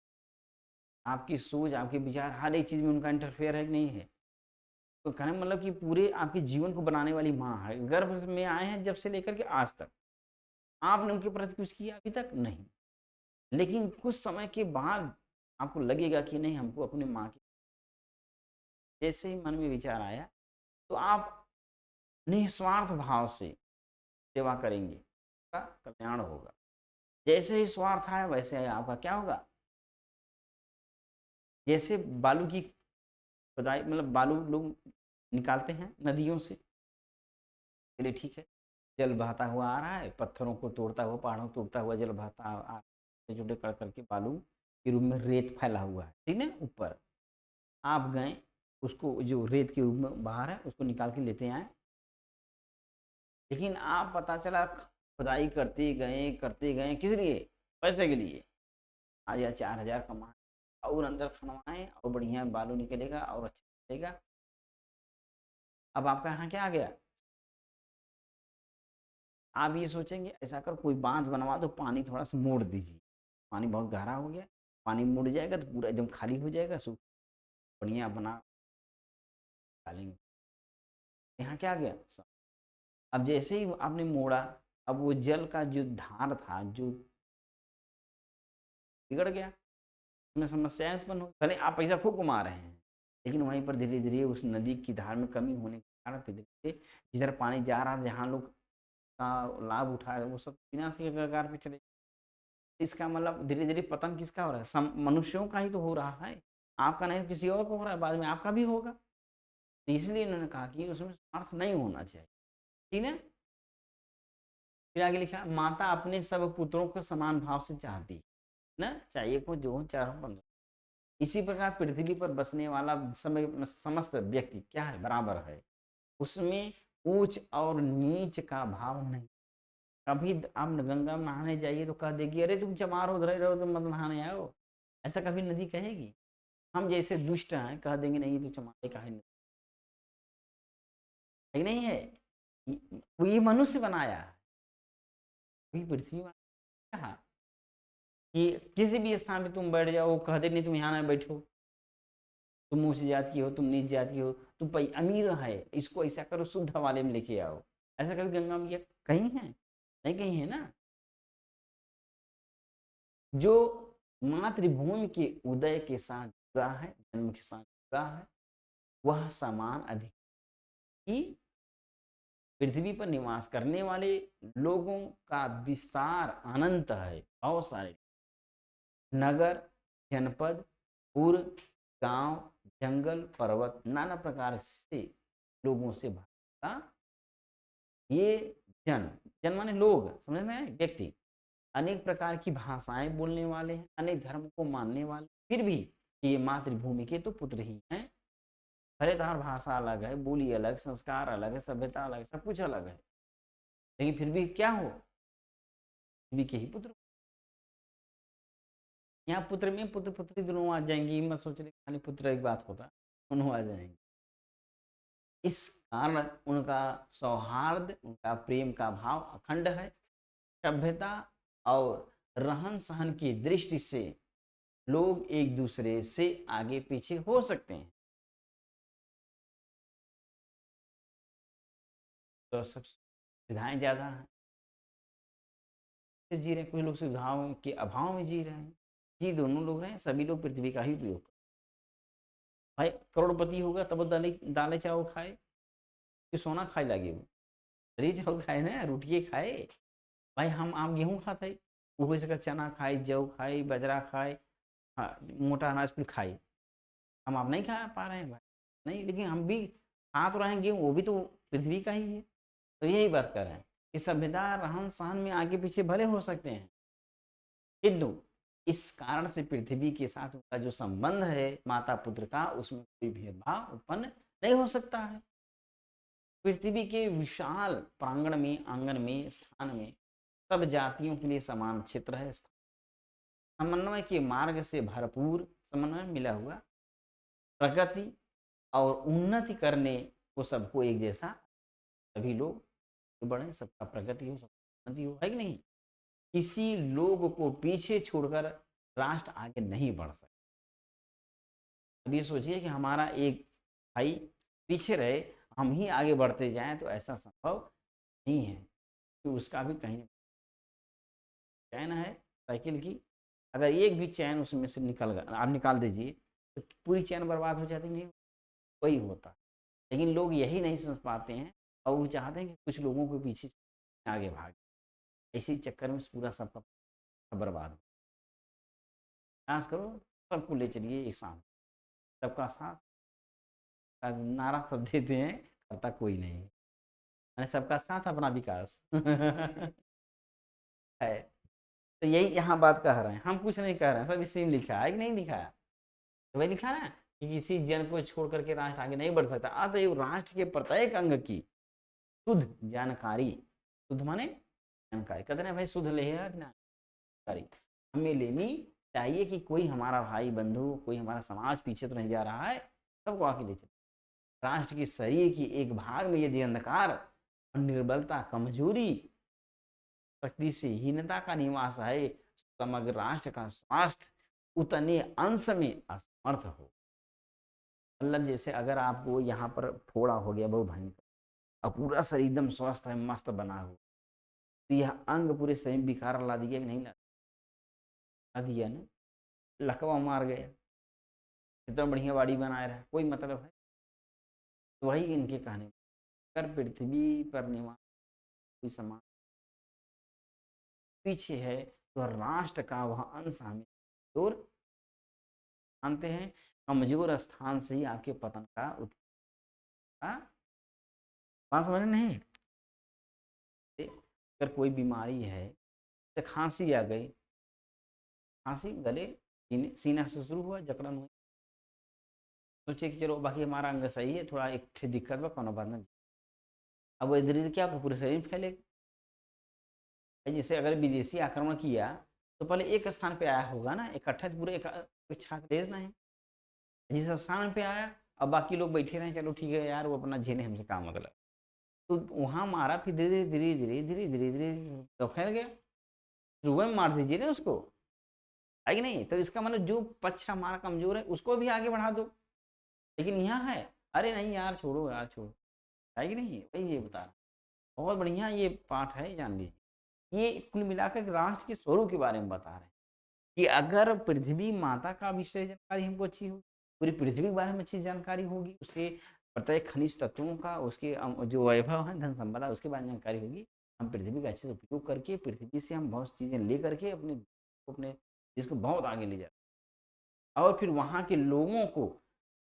आपकी सोच आपके विचार हर एक चीज़ में उनका इंटरफेयर है कि नहीं है। तो कहने मतलब कि पूरे आपके जीवन को बनाने वाली माँ है। गर्भ में आए हैं जब से लेकर के आज तक आपने उनके प्रति कुछ किया अभी तक नहीं, लेकिन कुछ समय के बाद आपको लगेगा कि नहीं, हमको अपने माँ की, जैसे ही मन में विचार आया तो आप निस्वार्थ भाव से सेवा करेंगे, का कल्याण होगा। जैसे ही स्वार्थ आया वैसे आपका क्या होगा, जैसे बालू की खुदाई मतलब बालू लोग निकालते हैं नदियों से, चलिए ठीक है, जल बहता हुआ आ रहा है, पत्थरों को तोड़ता हुआ, पहाड़ों को तोड़ता हुआ जल बहता आ छोटे कर करके बालू के रूप में रेत फैला हुआ है, ठीक है ऊपर। आप गए उसको जो रेत के रूप में बाहर है उसको निकाल के लेते आए, लेकिन आप पता चला खुदाई करते गए किस लिए, पैसे के लिए, आज या 4,000 कमाए और अंदर खनवाएं और बढ़िया बालू निकलेगा और अच्छा निकलेगा। अब आपका यहाँ क्या आ गया, आप ये सोचेंगे ऐसा कर कोई बांध बनवा दो, पानी थोड़ा सा मोड़ दीजिए, पानी बहुत गहरा हो गया, पानी मुड़ जाएगा तो पूरा एकदम खाली हो जाएगा, सूख बढ़िया बना डालेंगे। यहाँ क्या आ गया, अब जैसे ही आपने मोड़ा, अब वो जल का जो धार था जो बिगड़ गया, उसमें समस्याएं उत्पन्न हो, भले आप पैसा खूब कमा रहे हैं, लेकिन वहीं पर धीरे धीरे उस नदी की धार में कमी होने के कारण धीरे धीरे जिधर पानी जा रहा है, जहाँ लोग का लाभ उठा रहे वो सब विनाश के कगार पे चले। इसका मतलब धीरे धीरे पतन किसका हो रहा है, मनुष्यों का ही तो हो रहा है, आपका नहीं किसी और को हो रहा है, बाद में आपका भी होगा। तो इसलिए इन्होंने कहा कि उसमें स्वार्थ नहीं होना चाहिए, ठीक है। फिर आगे लिखा, माता अपने सब पुत्रों को समान भाव से चाहती है ना, चाहिए को जो हो चार हो 15। इसी प्रकार पृथ्वी पर बसने वाला समस्त व्यक्ति क्या है, बराबर है, उसमें ऊंच और नीच का भाव नहीं। कभी आप गंगा में नहाने जाइए तो कह देगी अरे तुम चमार हो रहे रहो, तुम मत नहाने आओ, ऐसा कभी नदी कहेगी? हम जैसे दुष्ट हैं कह देंगे नहीं तो चमारे का है नहीं है, ये मनुष्य बनाया है। पृथ्वी में कहा कि किसी भी स्थान पे तुम बैठ जाओ, कहते नहीं तुम यहाँ ना बैठो, तुम ऊंच जात की हो, तुम नीच जात की हो, तुम अमीर है, इसको ऐसा करो, शुद्ध हवाले में लेके आओ। ऐसा कभी गंगा में कहीं है? नहीं कहीं है ना। जो मातृभूमि के उदय के साथ जुड़ा है, जन्म के साथ जुड़ा है, वह समान अधिक ही पृथ्वी पर निवास करने वाले लोगों का विस्तार अनंत है। बहुत सारे नगर, जनपद, पुर, गांव, जंगल, पर्वत, नाना प्रकार से लोगों से भरा ये जन माने लोग, समझ में, व्यक्ति अनेक प्रकार की भाषाएं बोलने वाले हैं, अनेक धर्म को मानने वाले, फिर भी ये मातृभूमि के तो पुत्र ही हैं। हर भाषा अलग है, बोली अलग, संस्कार अलग है, सभ्यता अलग है, सब कुछ अलग है, लेकिन फिर भी क्या हो, भी के ही पुत्र। यहाँ पुत्र में पुत्र पुत्री दोनों आ जाएंगी, मैं सोच रही खाली पुत्र एक बात होता, दोनों आ जाएंगे। इस कारण उनका सौहार्द, उनका प्रेम का भाव अखंड है। सभ्यता और रहन सहन की दृष्टि से लोग एक दूसरे से आगे पीछे हो सकते हैं, तो सब सुविधाएं ज्यादा हैं, जी रहे हैं। कुछ लोग सुविधाओं के अभाव में जी रहे हैं, जी दोनों लोग रहे हैं, सभी लोग पृथ्वी का ही उपयोग। भाई करोड़पति होगा तब दाले दाले चावल खाए कि सोना खाए लगे, वो दही चावल खाए ना, रोटिए खाए। भाई हम आम गेहूँ खाते, वो हो सका चना खाए, जौ खाए, बाजरा खाए, हाँ, मोटा अनाज कुछ खाए। हम आप नहीं खा पा रहे हैं भाई, नहीं, लेकिन हम भी खा तो रहे हैं गेहूँ, वो भी तो पृथ्वी का ही है। तो यही बात कर रहे हैं कि सभ्यता रहन सहन में आगे पीछे भले हो सकते हैं, किंतु इस कारण से पृथ्वी के साथ उनका जो संबंध है माता पुत्र का, उसमें कोई भेदभाव उत्पन्न नहीं हो सकता है। पृथ्वी के विशाल प्रांगण में, आंगन में, स्थान में सब जातियों के लिए समान क्षेत्र है। समन्वय के मार्ग से भरपूर, समन्वय मिला हुआ, प्रगति और उन्नति करने को सबको एक जैसा, सभी लोग बढ़े, सबका प्रगति हो, सबका उन्नति हो, है कि नहीं? किसी लोग को पीछे छोड़कर राष्ट्र आगे नहीं बढ़ सकता। अब ये सोचिए कि हमारा एक भाई पीछे रहे, हम ही आगे बढ़ते जाएं, तो ऐसा संभव नहीं है कि उसका भी कहीं चैन है साइकिल की, अगर एक भी चैन उसमें से निकल गया, आप निकाल दीजिए, तो पूरी चैन बर्बाद हो जाती, नहीं वही होता। लेकिन लोग यही नहीं समझ पाते हैं, और वो चाहते हैं कि कुछ लोगों के पीछे आगे भागे, इसी चक्कर में पूरा सबका बर्बाद हो। प्रयास करो, सबको ले चलिए एक साथ, सबका साथ का नारा सब देते हैं, करता कोई नहीं, मैंने सबका साथ अपना विकास है। तो यही यहाँ बात कह रहे हैं, हम कुछ नहीं कह रहे हैं, सब इसी में लिखा है कि नहीं लिखा है? तो वही लिखा ना कि किसी जन को छोड़ करके राष्ट्र आगे नहीं बढ़ सकता। अतएव राष्ट्र के प्रत्येक अंग की शुद्ध जानकारी, शुद्ध माने जानकारी, कहते हैं भाई शुद्ध ले जानकारी हमें लेनी चाहिए कि कोई हमारा भाई बंधु, कोई हमारा समाज पीछे तो नहीं जा रहा है, सबको आके ले चले। राष्ट्र के शरीर की एक भाग में यदि अंधकार और निर्बलता, कमजोरी, शक्ति से हीनता का निवास है, समग्र राष्ट्र का स्वास्थ्य उतने अंश में असमर्थ हो। मतलब जैसे अगर आपको यहाँ पर फोड़ा हो गया बहुत भयंकर, और पूरा शरीर एकदम स्वस्थ है, मस्त बना हुआ, तो यह अंग पूरे शरीर में विकार ला दिया कि नहीं ला दिया ना, लकवा मार गया, इतना बढ़िया बॉडी बनाए रहा, कोई मतलब है? तो वही इनके कहने, अगर पृथ्वी पर निवास कोई समाज पीछे है, तो राष्ट्र का वह अंश हमें दूर मानते हैं। कमजोर स्थान से ही आपके पतन का हाँ, बात समझ में नहीं? अगर कोई बीमारी है, तो खांसी आ गई, खांसी गले सीना से शुरू हुआ, जकड़न हुई, सोचे कि चलो बाकी हमारा अंग सही है, थोड़ा एक ठे दिक्कत बा, कोनो बात नहीं। अब वो धीरे क्या होगा, पूरे शरीर में फैलेगा। जैसे अगर विदेशी आक्रमण किया तो पहले एक स्थान पे आया होगा ना, इकट्ठा तो पूरे एक छाक भेजना है। जिस स्थान पे आया, अब बाकी लोग बैठे रहे, चलो ठीक है यार, वो अपना झेले, हमसे काम मतलब। तो वहां मारा, फिर धीरे धीरे धीरे धीरे धीरे धीरे तो फैल गया। सुबह में मार दीजिए ना उसको, है कि नहीं? तो इसका मतलब जो पक्ष हमारा कमजोर है उसको भी आगे बढ़ा दो। लेकिन यहाँ है, अरे नहीं यार छोड़ो यार छोड़ो, है कि नहीं? वही ये बता रहा, बहुत बढ़िया ये पाठ है, जान लीजिए। ये कुल मिलाकर राष्ट्र के स्वरूप के बारे में बता रहे हैं कि अगर पृथ्वी माता का विषय जानकारी हमको अच्छी होगी, पूरी पृथ्वी के बारे में अच्छी जानकारी होगी, उसके प्रत्येक खनिज तत्वों का, उसके जो वैभव है, धन संपदा, उसके बारे में जानकारी होगी, हम पृथ्वी का अच्छे से उपयोग करके पृथ्वी से हम बहुत चीज़ें ले करके अपने देश को बहुत आगे ले जाए, और फिर वहाँ के लोगों को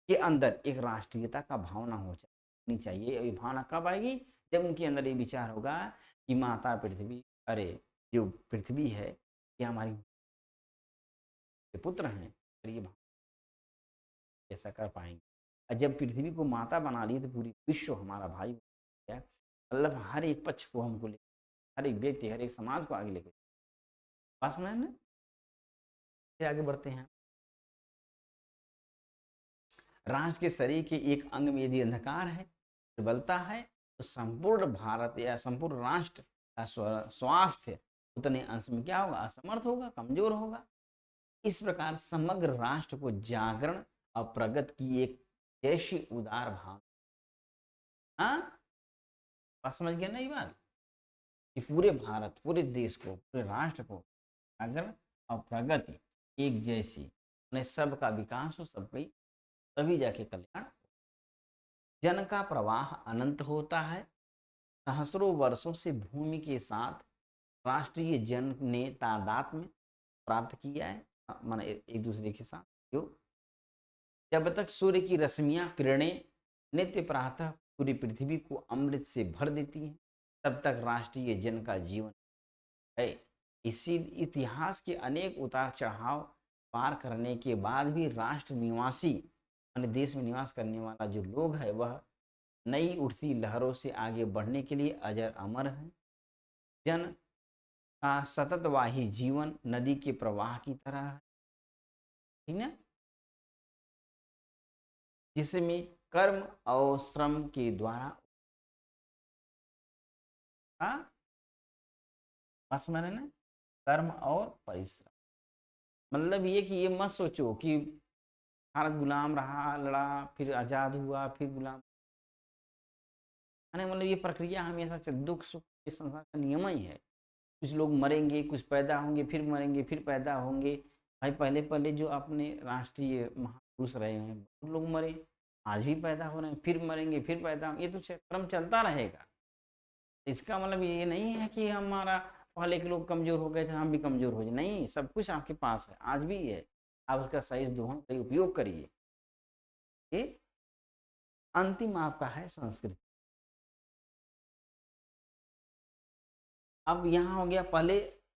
के अंदर एक राष्ट्रीयता का भावना होनी चाहिए। ये भावना कब आएगी? जब उनके अंदर ये विचार होगा कि माता पृथ्वी, अरे जो पृथ्वी है ये हमारी पुत्र हैं, और ये ऐसा कर पाएंगे। और जब पृथ्वी को माता बना ली तो पूरी विश्व हमारा भाई हो गया। मतलब हर एक पक्ष को हमको ले, हर एक व्यक्ति, हर एक समाज को आगे लेकर, बात समझ में? फिर आगे बढ़ते हैं। राष्ट्र के शरीर के एक अंग में यदि अंधकार है, प्रबलता है, तो संपूर्ण भारत या संपूर्ण राष्ट्र का स्वास्थ्य उतने अंश में क्या होगा? असमर्थ होगा, कमजोर होगा। इस प्रकार समग्र राष्ट्र को जागरण और प्रगति की एक जैसी उदार भाव, हाँ, बात समझ गया ना ये बात, कि पूरे भारत, पूरे देश को, पूरे राष्ट्र को जागरण और प्रगति एक जैसी, उन्हें सबका विकास हो, सब पे तभी जाके कल्याण। जन का प्रवाह अनंत होता है। सहस्रों वर्षों से भूमि के साथ राष्ट्रीय जन ने तादात्म्य प्राप्त किया है, माना एक दूसरे के साथ जो, जब तक सूर्य की रश्मियां, किरणें नित्य प्रातः पूरी पृथ्वी को अमृत से भर देती हैं, तब तक राष्ट्रीय जन का जीवन है। इसी इतिहास के अनेक उतार चढ़ाव पार करने के बाद भी राष्ट्र निवासी, माने देश में निवास करने वाला जो लोग है, वह नई उठती लहरों से आगे बढ़ने के लिए अजर अमर है। जन का सततवाही जीवन नदी के प्रवाह की तरह है, ठीक है, जिसमें कर्म और श्रम के द्वारा, हाँ, ना, कर्म और परिश्रम, मतलब ये कि ये मत सोचो कि भारत गुलाम रहा, लड़ा, फिर आजाद हुआ, फिर गुलाम, मतलब ये प्रक्रिया हमेशा से दुख सुख के संसार का नियम ही है। कुछ लोग मरेंगे, कुछ पैदा होंगे, फिर मरेंगे, फिर पैदा होंगे। भाई पहले पहले जो अपने राष्ट्रीय महापुरुष रहे हैं, बहुत लोग मरे, आज भी पैदा हो रहे हैं, फिर मरेंगे, फिर पैदा होंगे, ये तो क्रम चलता रहेगा। इसका मतलब ये नहीं है कि हमारा पहले के लोग कमजोर हो गए थे, हम भी कमजोर हो जाए, नहीं, सब कुछ आपके पास है, आज भी है। आप उसका सही दोहन, सही उपयोग करिए। ये अंतिम आपका है संस्कृति। अब यहाँ हो गया, पहले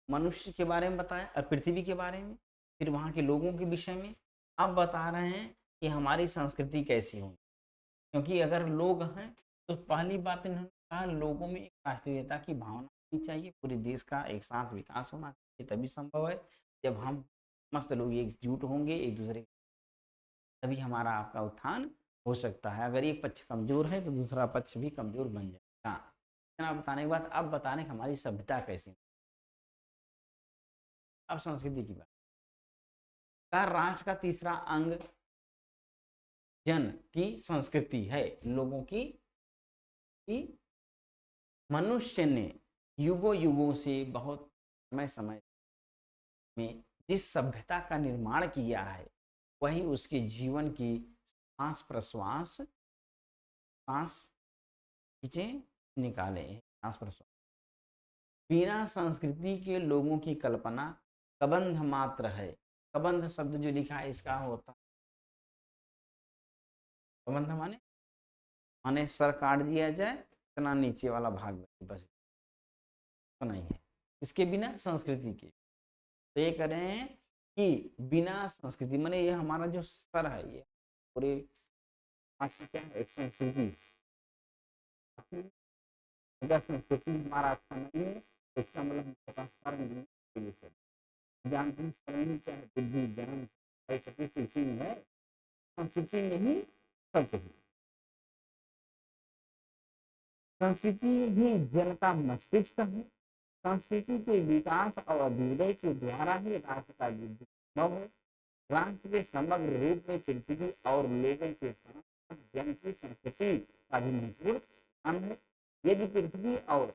मनुष्य के बारे में बताया और पृथ्वी के बारे में, फिर वहाँ के लोगों के विषय में। अब बता रहे हैं कि हमारी संस्कृति कैसी होगी, क्योंकि अगर लोग हैं तो पहली बात इन्होंने कहा, लोगों में एक राष्ट्रीयता की भावना होनी चाहिए, पूरे देश का एक साथ विकास होना चाहिए, तभी संभव है। जब हम मस्त लोग एकजुट होंगे एक दूसरे, तभी हमारा आपका उत्थान हो सकता है। अगर एक पक्ष कमजोर है तो दूसरा पक्ष भी कमजोर बन जाएगा। इतना बताने के बाद अब बताने की हमारी सभ्यता कैसी, अब संस्कृति की बात का। राष्ट्र का तीसरा अंग जन की संस्कृति है, लोगों की, मनुष्य ने युगों युगों से, बहुत समय समय में जिस सभ्यता का निर्माण किया है, वही उसके जीवन की सांस प्रश्वास, सांस खींचे निकाले, सांस प्रश्वास। बिना संस्कृति के लोगों की कल्पना कबंध मात्र है। कबंध शब्द जो लिखा है इसका होता, कबंध माने माने सर काट दिया जाए, इतना नीचे वाला भाग बचे, बस इतना ही है इसके बिना संस्कृति के। तो ये कह रहे हैं कि बिना संस्कृति, माने ये हमारा जो सर है, ये पूरे क्या है, एक संस्कृति। अगर संस्कृति हमारा अच्छा नहीं है तो इसका मतलब हमारे पास सर नहीं है। ज्ञान की सर नहीं, चाहे बुद्धि ज्ञान संस्कृति है, संस्कृति में ही सब कुछ। संस्कृति ही जनता मस्तिष्क है। संस्कृति के विकास और अभ्युदय के द्वारा ही राष्ट्र का युद्ध संभव है। राष्ट्र के समग्र रूप में पृथ्वी और लोगों के साथ जन की संस्कृति का भी महत्वपूर्ण स्थान है। यदि पृथ्वी और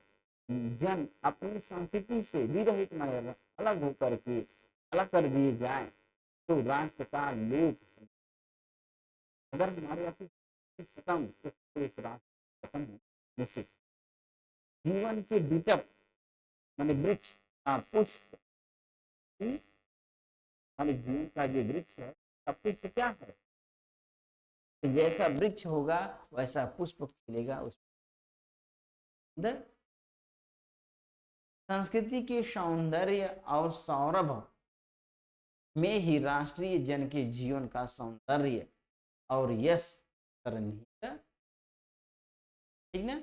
जन अपनी संस्कृति से विरहित अलग होकर के अलग कर दिए जाए तो राष्ट्र का लोक, अगर हमारे खत्म तो राष्ट्र खत्म है निश्चित। जीवन के विटप माने वृक्ष पुष्प, हमारे जीवन का जो वृक्ष है सब कुछ क्या है, तो जैसा वृक्ष होगा वैसा पुष्प खिलेगा उस अंदर। संस्कृति के सौंदर्य और सौरभ में ही राष्ट्रीय जन के जीवन का सौंदर्य और यश सन्निहित, ठीक ना।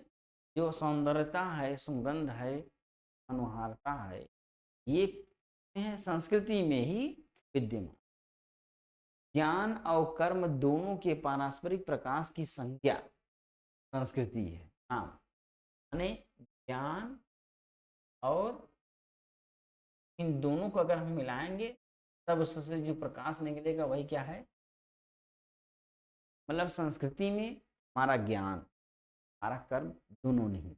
जो सौंदर्यता है, सुगंध है, मनोहारता है, ये संस्कृति में ही विद्यमान। ज्ञान और कर्म दोनों के पारस्परिक प्रकाश की संज्ञा संस्कृति है। हाँ, यानी ज्ञान और इन दोनों को अगर हम मिलाएंगे तब उससे जो प्रकाश निकलेगा वही क्या है, मतलब संस्कृति में हमारा ज्ञान, हमारा कर्म दोनों नहीं।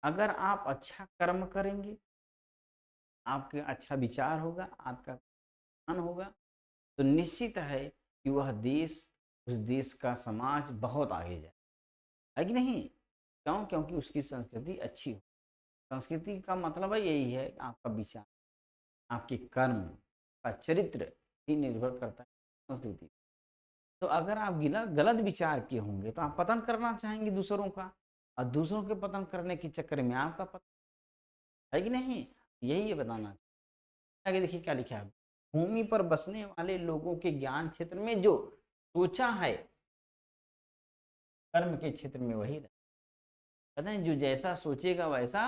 अगर आप अच्छा कर्म करेंगे, आपके अच्छा विचार होगा, आपका ज्ञान होगा, तो निश्चित है कि वह देश, उस देश का समाज बहुत आगे जाए, है कि नहीं। क्यों? क्योंकि उसकी संस्कृति अच्छी हो। संस्कृति का मतलब है यही है, आपका विचार, आपके कर्म का चरित्र ही निर्भर करता है संस्कृति। तो अगर आप गलत विचार के होंगे तो आप पतन करना चाहेंगे दूसरों का, और दूसरों के पतन करने के चक्कर में आपका पतन, है कि नहीं। यही ये बताना। आगे देखिए क्या लिखा है, भूमि पर बसने वाले लोगों के ज्ञान क्षेत्र में जो सोचा है, कर्म के क्षेत्र में वही रहे। कहते हैं जो जैसा सोचेगा वैसा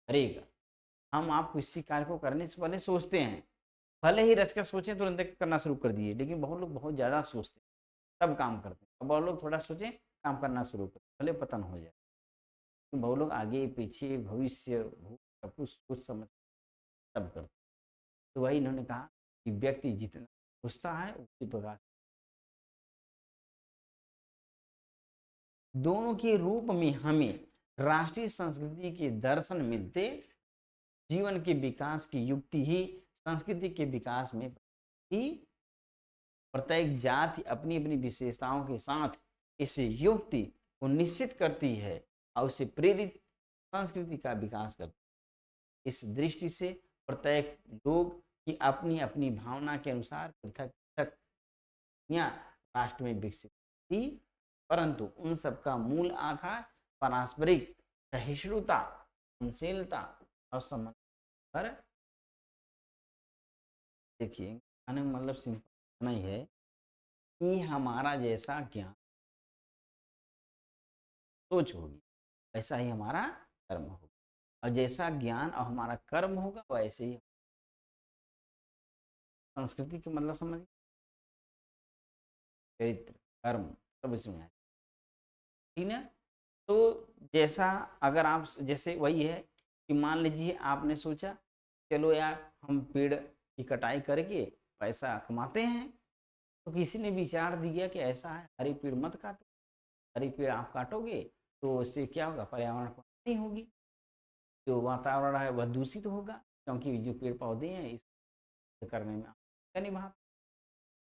करेगा। हम आप किसी कार्य को करने से पहले सोचते हैं, भले ही रच कर सोचें तुरंत करना शुरू कर दिए, लेकिन बहुत लोग बहुत ज़्यादा सोचते हैं तब काम करते हैं। बहुत लोग थोड़ा सोचें काम करना शुरू करें, भले पतन हो जाए। तो बहुत लोग आगे पीछे भविष्य सब कुछ समझ तब करते। तो वही इन्होंने कहा कि व्यक्ति जितना सोचता है उसी प्रकार दोनों के रूप में हमें राष्ट्रीय संस्कृति के दर्शन मिलते। जीवन के विकास की युक्ति ही संस्कृति के विकास में ही प्रत्येक जाति अपनी अपनी विशेषताओं के साथ इस युक्ति को निश्चित करती है और उससे प्रेरित संस्कृति का विकास करती है। इस दृष्टि से प्रत्येक लोग की अपनी अपनी भावना के अनुसार पृथक पृथक राष्ट्र में विकसित थी, परंतु उन सबका मूल आधार पारस्परिक सहिष्णुता, सहनशीलता और समन्वय पर। देखिए मतलब सिंपल नहीं है कि हमारा जैसा ज्ञान सोच होगी वैसा ही हमारा कर्म होगा, और जैसा ज्ञान और हमारा कर्म होगा वैसे ही संस्कृति के मतलब समझ, चरित्र, कर्म सब इसमें है, ठीक है। तो जैसा अगर आप जैसे वही है कि मान लीजिए आपने सोचा चलो यार हम पेड़ की कटाई करके पैसा कमाते हैं, तो किसी ने विचार दिया कि ऐसा है हरे पेड़ मत काटो, हरे पेड़ आप काटोगे तो इससे क्या होगा, पर्यावरण को हानि होगी, जो वातावरण है वह दूषित होगा, क्योंकि जो पेड़ पौधे हैं इस करने में निभाते,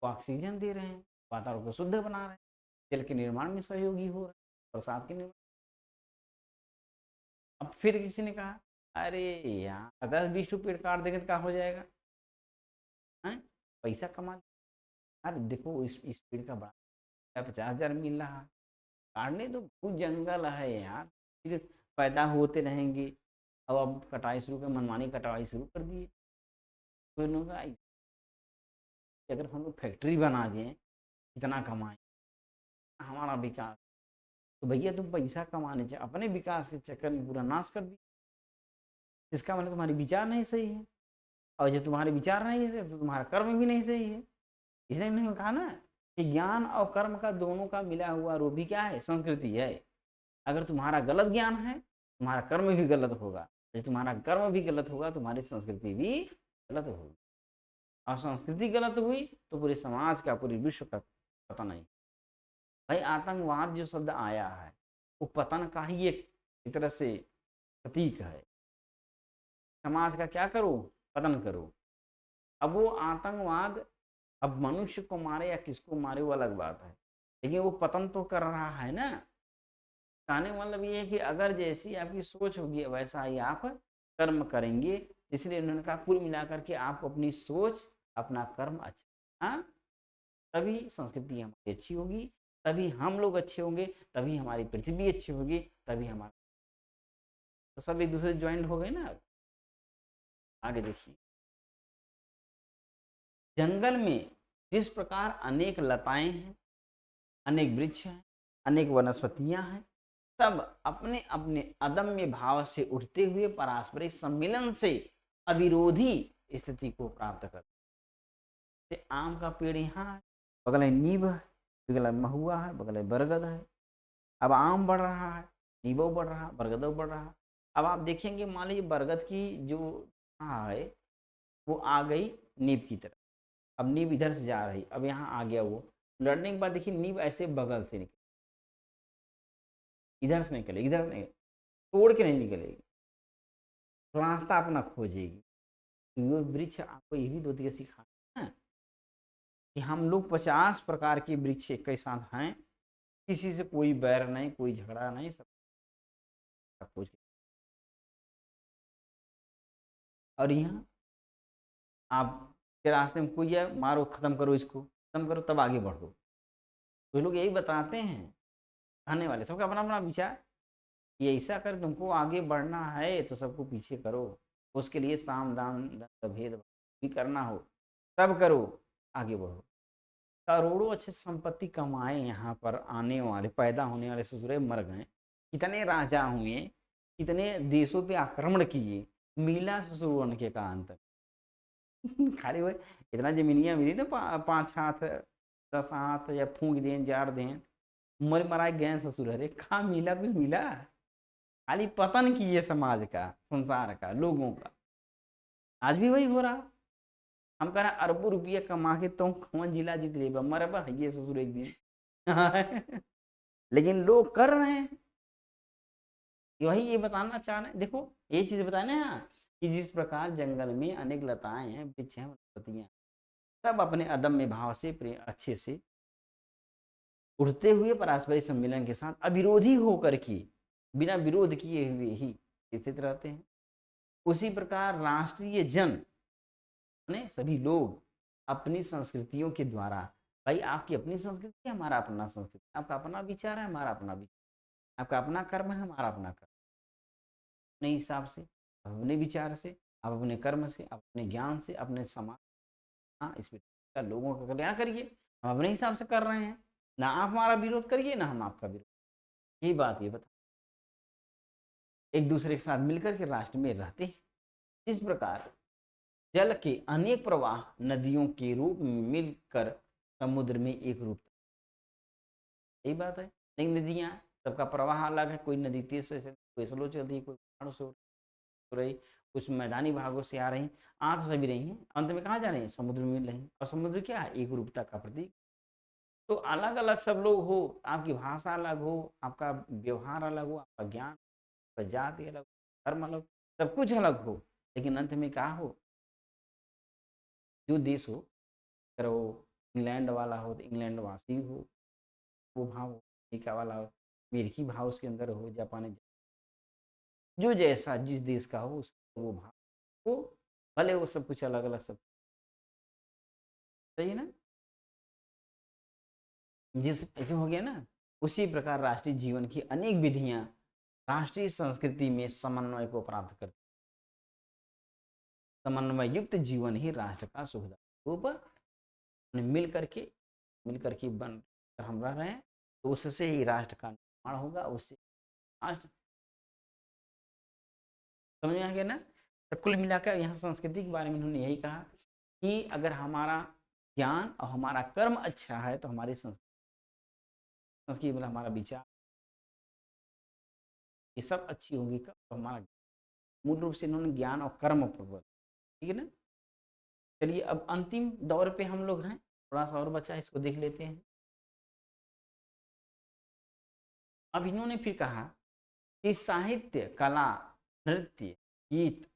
वो ऑक्सीजन दे रहे हैं, वातावरण को शुद्ध बना रहे हैं, जल के निर्माण में सहयोगी हो रहा है, बरसात के निर्माण। अब फिर किसी ने कहा अरे यार 10-20 पेड़ काट देंगे तो क्या हो जाएगा, है पैसा कमा। अरे देखो इस पेड़ का बड़ा 50,000 मिल रहा है, काटने तो बहुत जंगल है यार, फिर पैदा होते रहेंगे। अब कटाई शुरू कर, मनमानी कटाई शुरू कर दिए। तो इन्होंने कहा कि अगर हम लोग फैक्ट्री बना दें, इतना कमाएं, हमारा विकास, तो भैया तुम पैसा कमाने चाहिए, अपने विकास के चक्कर में पूरा नाश कर दिया। इसका मतलब तुम्हारी विचार नहीं सही है, और जब तुम्हारे विचार नहीं है तो तुम्हारा कर्म भी नहीं सही है। इसलिए इन्होंने कहा ना कि ज्ञान और कर्म का दोनों का मिला हुआ रूप भी क्या है, संस्कृति है। अगर तुम्हारा गलत ज्ञान है, तुम्हारा कर्म भी गलत होगा। यदि तुम्हारा कर्म भी गलत होगा, तुम्हारी संस्कृति भी गलत होगी, और संस्कृति गलत हुई तो पूरे समाज का, पूरे विश्व का पता नहीं। भाई आतंकवाद जो शब्द आया है, वो पतन का ही एक तरह से प्रतीक है। समाज का क्या करो, पतन करो। अब वो आतंकवाद अब मनुष्य को मारे या किसको मारे वो अलग बात है, लेकिन वो पतन तो कर रहा है ना। कहने का मतलब ये है कि अगर जैसी आपकी सोच होगी वैसा ही आप कर्म करेंगे। इसलिए उन्होंने कहा कुल मिलाकर के आपको अपनी सोच, अपना कर्म अच्छा, हाँ, तभी संस्कृति हमारी अच्छी होगी, तभी हम लोग अच्छे होंगे, तभी हमारी पृथ्वी अच्छी होगी, तभी हमारा, तो सब एक दूसरे ज्वाइंट हो गए ना। आगे देखिए, जंगल में जिस प्रकार अनेक लताएं हैं, अनेक वृक्ष हैं, अनेक वनस्पतियां हैं, सब अपने अपने अदम्य भाव से उठते हुए पारस्परिक सम्मिलन से अविरोधी स्थिति को प्राप्त करते। आम का पेड़ यहाँ है, बगल में नीम है, बगल में महुआ है, बगल में बरगद है। अब आम बढ़ रहा है, नींबू बढ़ रहा है, बरगद बढ़ रहा है। अब आप देखेंगे, मान लीजिए बरगद की जो है वो आ गई नींब की तरफ, अब नींब इधर से जा रही, अब यहाँ आ गया वो, लड़ने के बाद देखिए नींब ऐसे बगल से निकल, इधर से निकलेगी, इधर नहीं, तोड़ के नहीं निकलेगी, रास्ता अपना खोजेगी। वो वृक्ष आपको ये भी दो दिया सिखाना है कि हम लोग 50 प्रकार के वृक्ष एक साथ हैं, किसी से कोई बैर नहीं, कोई झगड़ा नहीं, सब खोज। और यहाँ आप के रास्ते में कोई है, मारो, खत्म करो इसको, खत्म करो तब आगे बढ़ो। तो लोग यही बताते हैं, कहने वाले सबका अपना अपना विचार, ये ऐसा कर, तुमको आगे बढ़ना है तो सबको पीछे करो, उसके लिए साम दाम दंड भेद भी करना हो तब करो, आगे बढ़ो। करोड़ों अच्छे संपत्ति कमाए यहाँ पर आने वाले, पैदा होने वाले ससुरे मर गए, कितने राजा हुए, कितने देशों पे आक्रमण किए, मिला ससुर उनके का अंत। खाली वही इतना जमीनियाँ मिली ना, 5 हाथ 10 हाथ, या फूंक दें जार दें, मर मराए गए ससुर, अरे कहाँ मिला, कुछ मिला, खाली पतन किए समाज का, संसार का, लोगों का। आज भी वही हो रहा। हम कह रहे अरबों रुपया कमा के तुम कौन जिला जीत ले, मरबा ये ससुर एक दिन। लेकिन लोग कर रहे हैं, वही ये बताना चाह रहे हैं। देखो ये चीज बताने हैं कि जिस प्रकार जंगल में अनेक लताएं हैं, वृक्ष हैं, वनस्पतियां, सब अपने अदम्य भाव से अच्छे से उठते हुए पारस्परिक सम्मेलन के साथ अविरोधी होकर के, बिना विरोध किए हुए ही स्थित रहते हैं। उसी प्रकार राष्ट्रीय जन ने सभी लोग अपनी संस्कृतियों के द्वारा, भाई आपकी अपनी संस्कृति है, हमारा अपना संस्कृति, आपका अपना विचार है, हमारा अपना विचार, आपका अपना कर्म है, हमारा अपना कर्म, अपने हिसाब से, अपने विचार से, आप अपने कर्म से, अपने ज्ञान से, अपने समाज, हाँ, इस का लोगों का कल्याण करिए। हम अपने हिसाब से कर रहे हैं, ना आप हमारा विरोध करिए ना हम आपका विरोध। यही बात ये बता, एक दूसरे के साथ मिलकर के राष्ट्र में रहते हैं। इस प्रकार जल के अनेक प्रवाह नदियों के रूप में मिलकर समुद्र में एक रूप, यही बात है। लेकिन नदियाँ सबका प्रवाह अलग है, कोई नदी तेज से चलती, कोई स्लो चलती है, कोई पहाड़ों से हो रही, कुछ मैदानी भागों से आ रही, आ तो सभी रही हैं, अंत में कहाँ जा रही है, समुद्र में मिल रही। और समुद्र क्या है, एक रूपता का प्रतीक। तो अलग अलग सब लोग हो, आपकी भाषा अलग हो, आपका व्यवहार अलग हो, आपका ज्ञान, आपका जाति अलग, धर्म अलग, सब कुछ अलग हो, लेकिन अंत में क्या हो, जो देश हो, अगर वो इंग्लैंड वाला हो तो इंग्लैंड वासी हो, वो भाव अमेरिका वाला हो, अमेरिकी भाव उसके अंदर हो, जापानी, जो जैसा जिस देश का हो उसका वो भाव हो, भले वो सब कुछ अलग अलग, सब सही है ना। जिस जो हो गया ना उसी प्रकार राष्ट्रीय जीवन की अनेक विधियां राष्ट्रीय संस्कृति में समन्वय को प्राप्त करती। समन्वय युक्त जीवन ही राष्ट्र का सुखदायक रूप मिल करके बन हम रह रहे हैं, तो उससे ही राष्ट्र का निर्माण होगा, उससे राष्ट्र। समझ में आ गया ना। तो कुल मिलाकर यहाँ संस्कृति के बारे में उन्होंने यही कहा कि अगर हमारा ज्ञान और हमारा कर्म अच्छा है तो हमारी संस्कृति मतलब हमारा विचार ये सब अच्छी होगी कब, तो हमारा मूल रूप से इन्होंने ज्ञान और कर्म पर बोला। ठीक है ना। चलिए अब अंतिम दौर पे हम लोग हैं, थोड़ा सा और बचा, इसको देख लेते हैं। अब इन्होंने फिर कहा कि साहित्य, कला, नृत्य, गीत,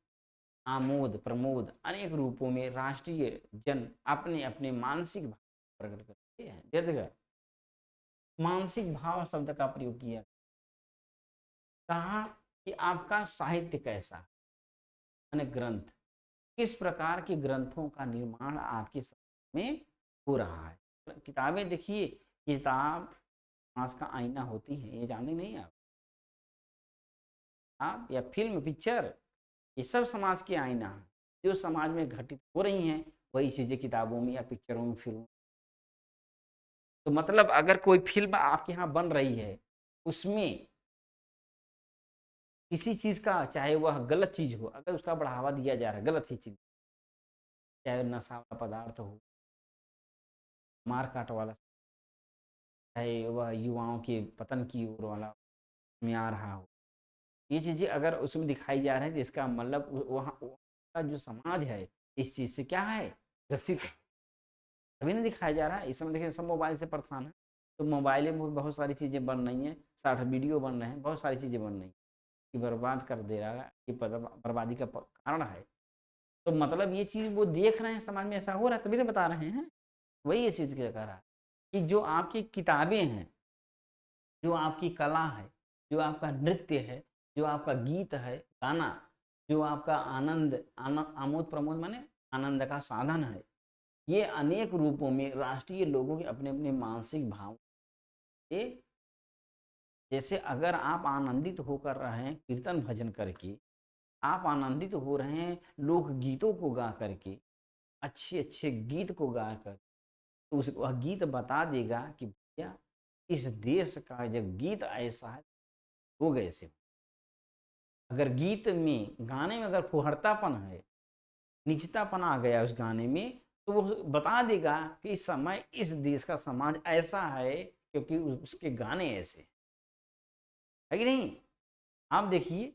आमोद प्रमोद अनेक रूपों में राष्ट्रीय जन अपने अपने मानसिक भाव प्रकट करते हैं। जगह मानसिक भाव शब्द का प्रयोग किया, कहा कि आपका साहित्य कैसा है, ग्रंथ किस प्रकार के ग्रंथों का निर्माण आपके समाज में हो रहा है। किताबें देखिए, किताब समाज का आईना होती है, ये जाने नहीं आप या फिल्म पिक्चर ये सब समाज के आईना है। जो समाज में घटित हो रही हैं वही चीजें किताबों में या पिक्चरों में, फिल्मों। तो मतलब अगर कोई फिल्म आपके यहाँ बन रही है, उसमें किसी चीज का, चाहे वह गलत चीज हो, अगर उसका बढ़ावा दिया जा रहा है, गलत ही चीज, चाहे नशा वाला पदार्थ हो, मार काट वाला, चाहे वह युवाओं के पतन की ओर वाला में आ रहा हो, ये चीजें अगर उसमें दिखाई जा रही है, इसका मतलब वहाँ का जो समाज है इस चीज से क्या है, ग्रसित है। अभी नहीं दिखाया जा रहा है। इस समय देखिए सब मोबाइल से परेशान है, तो मोबाइल में बहुत सारी चीजें बन रही हैं, शॉर्ट वीडियो बन रहे हैं, बहुत सारी चीजें बन रही हैं कि बर्बाद कर दे रहा है, ये बर्बादी का कारण है। तो मतलब ये चीज वो देख रहे हैं, समाज में ऐसा हो रहा है, तभी तो बता रहे हैं। वही ये चीज क्या कह रहा है कि जो आपकी किताबें हैं, जो आपकी कला है, जो आपका नृत्य है, जो आपका गीत है, गाना, जो आपका आमोद प्रमोद माने आनंद का साधन है, ये अनेक रूपों में राष्ट्रीय लोगों के अपने अपने मानसिक भाव से, जैसे अगर आप आनंदित होकर रहे हैं कीर्तन भजन करके, आप आनंदित हो रहे हैं लोक गीतों को गा करके, अच्छे अच्छे गीत को गा कर, तो उस वह गीत बता देगा कि भैया इस देश का जब गीत ऐसा है वो कैसे। अगर गीत में, गाने में अगर फुहड़तापन है, निचतापन आ गया उस गाने में, तो वो बता देगा कि इस समय इस देश का समाज ऐसा है क्योंकि उसके गाने ऐसे है कि नहीं। आप देखिए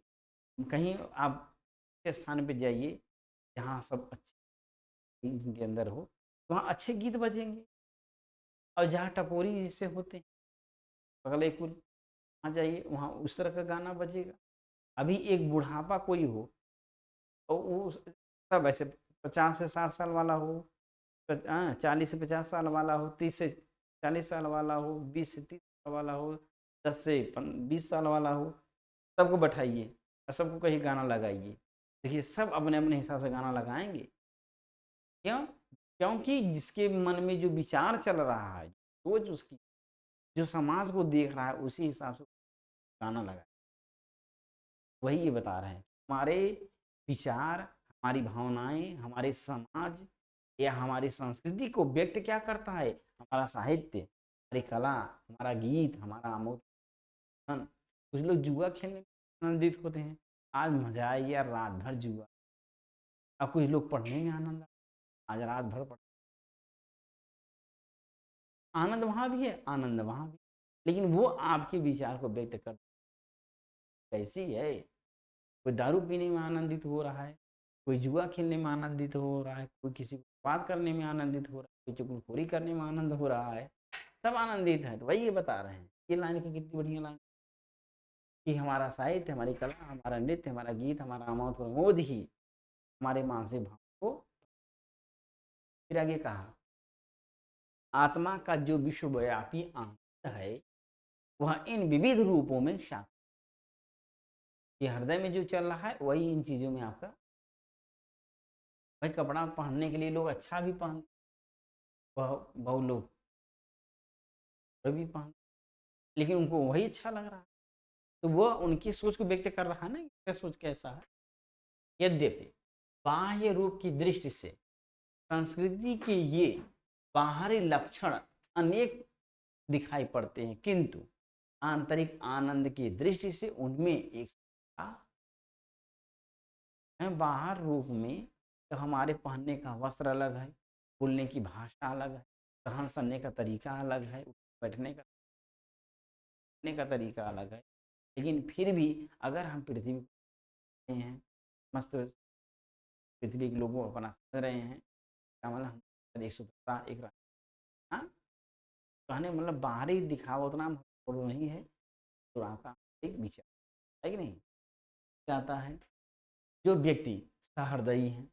कहीं आप ऐसे स्थान पे जाइए जहाँ सब अच्छे के अंदर हो, वहाँ अच्छे गीत बजेंगे, और जहाँ टपोरी जिससे होते हैं अगले कुल, वहाँ जाइए वहाँ उस तरह का गाना बजेगा। अभी एक बुढ़ापा कोई हो और वो सब ऐसे 50 से 60 साल वाला हो, 40 से 50 साल वाला हो, 30 से 40 साल वाला हो, 20 से 30 साल वाला हो, 10 से 20 साल वाला हो, सबको बैठाइए और सबको कहीं गाना लगाइए। देखिए सब अपने अपने हिसाब से गाना लगाएंगे। क्यों? क्योंकि जिसके मन में जो विचार चल रहा है, सोच उसकी, जो समाज को देख रहा है, उसी हिसाब से गाना लगाए। वही ये बता रहे हैं, हमारे विचार, हमारी भावनाएं, हमारे समाज या हमारी संस्कृति को व्यक्त क्या करता है, हमारा साहित्य, हमारी कला, हमारा गीत, हमारा अमोद। कुछ लोग जुआ खेलने में आनंदित होते हैं, आज मजा आएगी यार रात भर जुआ। अब कुछ लोग पढ़ने में आनंद, आज रात भर पढ़, आनंद वहां भी है, आनंद वहां भी, लेकिन वो आपके विचार को व्यक्त कर, कैसी है। कोई दारू पीने में आनंदित हो रहा है, कोई जुआ खेलने में आनंदित हो रहा है, कोई किसी को बात करने में आनंदित हो रहा है, कोई चुगलखोरी करने में आनंद हो रहा है, सब आनंदित है। तो वही ये बता रहे हैं, ये लाइन की कितनी बढ़िया लाइन कि हमारा साहित्य, हमारी कला, हमारा नृत्य, हमारा गीत, हमारा अमोद प्रमोद ही हमारे मानसिक भाव को। फिर आगे कहा, आत्मा का जो विश्वव्यापी आनंद है वह इन विविध रूपों में शांत, ये हृदय में जो चल रहा है वही इन चीजों में आपका। भाई कपड़ा पहनने के लिए लोग अच्छा भी पहन, बहुत लोग भी पहन, लेकिन उनको वही अच्छा लग रहा है। तो वो उनकी सोच को व्यक्त कर रहा है ना, कि सोच कैसा है। यद्यपि बाह्य रूप की दृष्टि से संस्कृति के ये बाहरी लक्षण अनेक दिखाई पड़ते हैं, किंतु आंतरिक आनंद की दृष्टि से उनमें एक है। बाहर रूप में तो हमारे पहनने का वस्त्र अलग है, बोलने की भाषा अलग है, रहन सहने का तरीका अलग है, बैठने का तरीका अलग है। लेकिन फिर भी अगर हम पृथ्वी पे हैं, मस्त पृथ्वी के लोगों को अपना समझ रहे हैं, क्या मतलब हम एक शुद्धता एक हाँ, कहने मतलब बाहरी दिखावा उतना महत्वपूर्ण नहीं है, तो आपका एक विचार है कि नहीं आता है। जो व्यक्ति सहृदयी है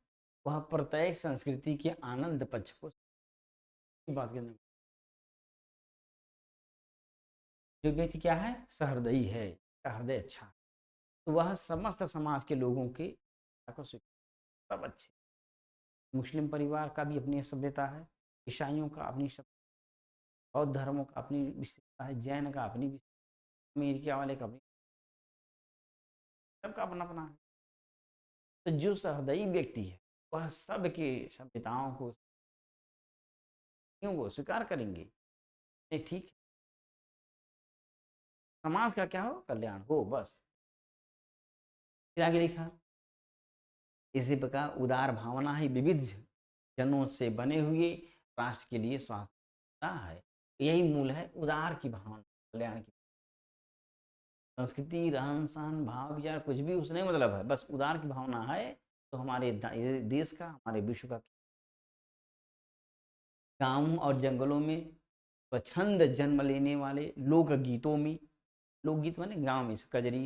वह प्रत्येक संस्कृति के आनंद पक्ष को बात करने, जो व्यक्ति क्या है सहृदयी है, हृदय अच्छा है, तो वह समस्त समाज के लोगों के को सब अच्छे। मुस्लिम परिवार का भी अपनी सभ्यता है, ईसाइयों का अपनी सभ्यता, बौद्ध धर्मों का अपनी विशेषता है, जैन का अपनी विशेषता, अमेरिका वाले का अपनी, सबका अपना अपना है। तो जो सहृदयी व्यक्ति है वह सबके सभ्यताओं को क्यों वो स्वीकार करेंगे, नहीं ठीक है, समाज का क्या हो कल्याण हो बस। फिर आगे लिखा, इसी प्रकार उदार भावना ही विविध जनों से बने हुए राष्ट्र के लिए स्वास्थ्य है। यही मूल है उदार की भावना, कल्याण की। संस्कृति रहन सहन भाव विचार कुछ भी उसने मतलब है, बस उदार की भावना है तो हमारे देश का हमारे विश्व का। गांवों और जंगलों में स्वच्छंद जन्म लेने वाले लोकगीतों में, लोकगीत माने गांव में कजरी,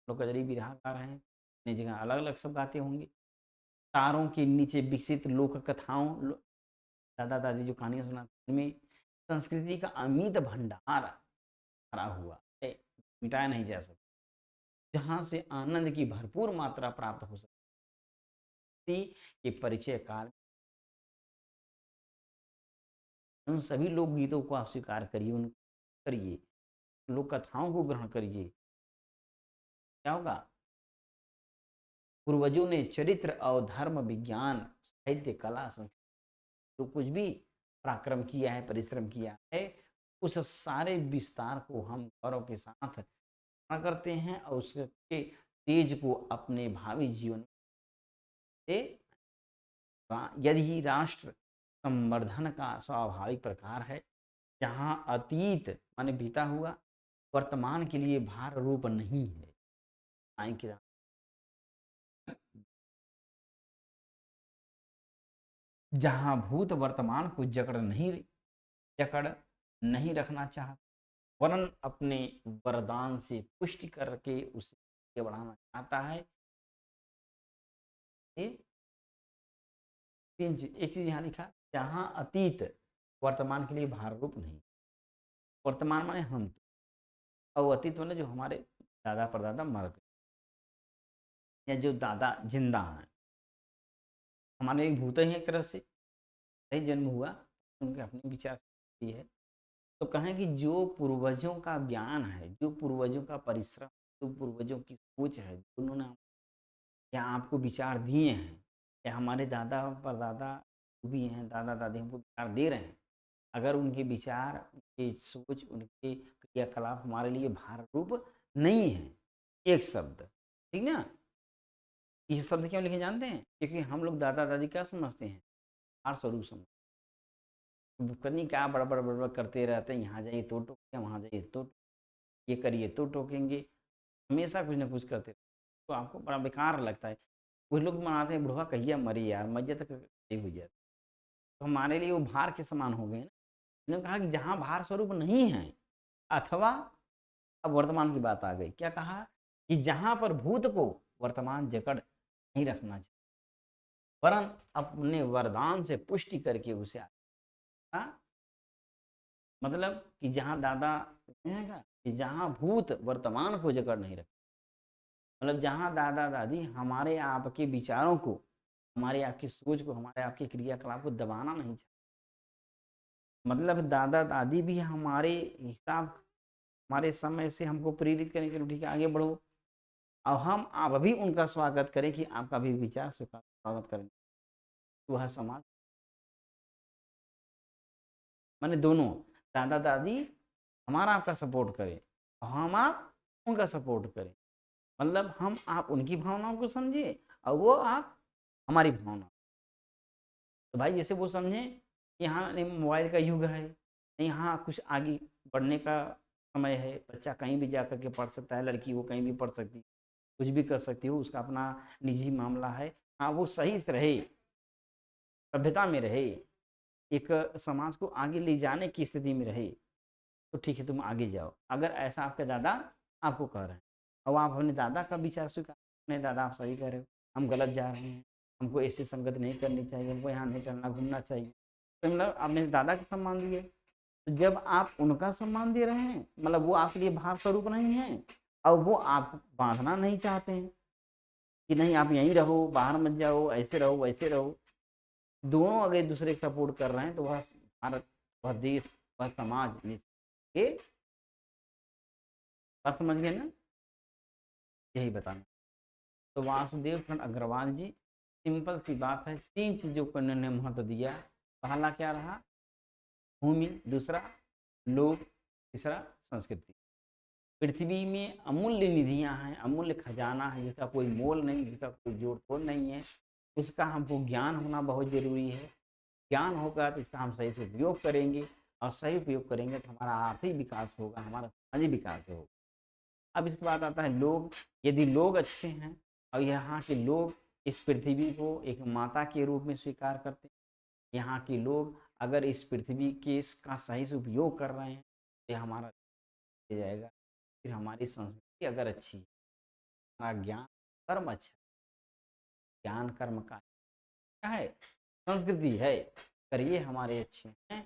लोग कजरी भी गा रहे हैं, अपनी जगह अलग अलग सब गाते होंगे। तारों के नीचे विकसित लोक कथाओं, दादा दादी जो कहानियां सुनाते उनमें संस्कृति का अमित भंडार भरा हुआ है, मिटाया नहीं जा सकता, जहां से आनंद की भरपूर मात्रा प्राप्त हो सकती के परिचय काल। उन सभी लोकगीतों को आप स्वीकार करिए, उन करिए, लोक कथाओं को ग्रहण करिए। क्या होगा, पूर्वजों ने चरित्र और धर्म विज्ञान साहित्य कला संस्कृति जो कुछ भी पराक्रम किया है परिश्रम किया है, उस सारे विस्तार को हम गौरव के साथ करते हैं और उसके तेज को अपने भावी जीवन से यदि राष्ट्र संवर्धन का स्वाभाविक प्रकार है, जहां अतीत माने बीता हुआ वर्तमान के लिए भार रूप नहीं है, जहां भूत वर्तमान को जकड़ नहीं रखना चाहता, वरन अपने वरदान से पुष्टि करके उसे आगे बढ़ाना चाहता है। एक चीज यहाँ लिखा, जहां अतीत वर्तमान के लिए भार रूप नहीं, वर्तमान माने हम और अतीत माने जो हमारे दादा परदादा मर गए या जो दादा जिंदा हैं, हमारे एक भूत ही एक तरह से नहीं जन्म हुआ, उनके अपने विचार है। तो कहें कि जो पूर्वजों का ज्ञान है, जो पूर्वजों का परिश्रम, जो पूर्वजों की सोच है, उन्होंने या आपको विचार दिए हैं, या हमारे दादा परदादा भी हैं, दादा दादी हमको विचार दे रहे हैं, अगर उनके विचार उनकी सोच उनके क्रियाकलाप हमारे लिए भार रूप नहीं है, एक शब्द ठीक ना, ये शब्द क्यों लिखे जानते हैं, क्योंकि हम लोग दादा दादी क्या समझते हैं, भार स्वरूप समझते, पत्नी क्या बड़बड़ बड़बड़ करते रहते हैं, यहाँ जाइए तो टोकेंगे, वहाँ जाइए तो ये करिए तो टोकेंगे, हमेशा कुछ ना कुछ करते, तो आपको बड़ा बेकार लगता है। कुछ लोग मनाते हैं बुढ़वा कहिया मरी यार, मज्जत तक हुई जाती, तो हमारे लिए वो भार के समान हो गए ना। उन्होंने कहा कि जहाँ भार स्वरूप नहीं है, अथवा अब वर्तमान की बात आ गई, क्या कहा कि जहाँ पर भूत को वर्तमान जकड़ नहीं रखना चाहिए, वरन अपने वरदान से पुष्टि करके उसे मतलब कि जहाँ दादा कि जहाँ भूत वर्तमान को जकड़ नहीं रखते, मतलब जहाँ दादा दादी हमारे आपके विचारों को, हमारे आपकी सोच को, हमारे आपके क्रियाकलाप को दबाना नहीं चाहते, मतलब दादा दादी भी हमारे हिसाब हमारे समय से हमको प्रेरित करें कि ठीक है आगे बढ़ो, और हम आप भी उनका स्वागत करें कि आपका भी विचार स्वागत करें, तो वह समाज माने दोनों दादा दादी हमारा आपका सपोर्ट करें, हम आप उनका सपोर्ट करें, मतलब हम आप उनकी भावनाओं को समझे और वो आप हमारी भावना। तो भाई जैसे वो समझें कि हाँ नहीं मोबाइल का युग है, नहीं हाँ कुछ आगे बढ़ने का समय है, बच्चा कहीं भी जा कर के पढ़ सकता है, लड़की वो कहीं भी पढ़ सकती है, कुछ भी कर सकती हो, उसका अपना निजी मामला है। हाँ वो सही से रहे, सभ्यता में रहे, एक समाज को आगे ले जाने की स्थिति में रहे, तो ठीक है तुम आगे जाओ। अगर ऐसा आपके दादा आपको कह रहे हैं और आप अपने दादा का विचार स्वीकार, नहीं दादा आप सही कह रहे हो, हम गलत जा रहे हैं, हमको ऐसी संगत नहीं करनी चाहिए, हमको यहाँ नहीं करना घूमना चाहिए, तो मतलब आपने दादा का सम्मान दिए। तो जब आप उनका सम्मान दे रहे हैं मतलब वो आपके लिए भाव स्वरूप नहीं है, और वो आप बांधना नहीं चाहते हैं कि नहीं आप यहीं रहो, बाहर मत जाओ, ऐसे रहो वैसे रहो, दोनों अगर एक दूसरे का सपोर्ट कर रहे हैं तो वह भारत, वह देश, वह समाज ये बात समझ गए ना, यही बताना। तो वासुदेव खंड अग्रवाल जी, सिंपल सी बात है, 3 चीज़ों को इन्होंने महत्व दिया। पहला क्या रहा? भूमि, दूसरा लोग, तीसरा संस्कृति। पृथ्वी में अमूल्य निधियां हैं, अमूल्य खजाना है जिसका कोई मोल नहीं, जिसका कोई जोड़ तोड़ नहीं है, उसका हमको ज्ञान होना बहुत ज़रूरी है। ज्ञान होगा तो इसका हम सही से उपयोग करेंगे, और सही उपयोग करेंगे तो हमारा आर्थिक विकास होगा, हमारा सामाजिक विकास होगा। अब इसके बाद आता है लोग। यदि लोग अच्छे हैं और यहाँ के लोग इस पृथ्वी को एक माता के रूप में स्वीकार करते हैं, यहाँ के लोग अगर इस पृथ्वी के इसका सही से उपयोग कर रहे हैं तो हमारा जाएगा। फिर हमारी संस्कृति अगर अच्छी है, हमारा ज्ञान कर्म अच्छा, ज्ञान कर्म का क्या है? संस्कृति है। अगर ये हमारे अच्छे हैं,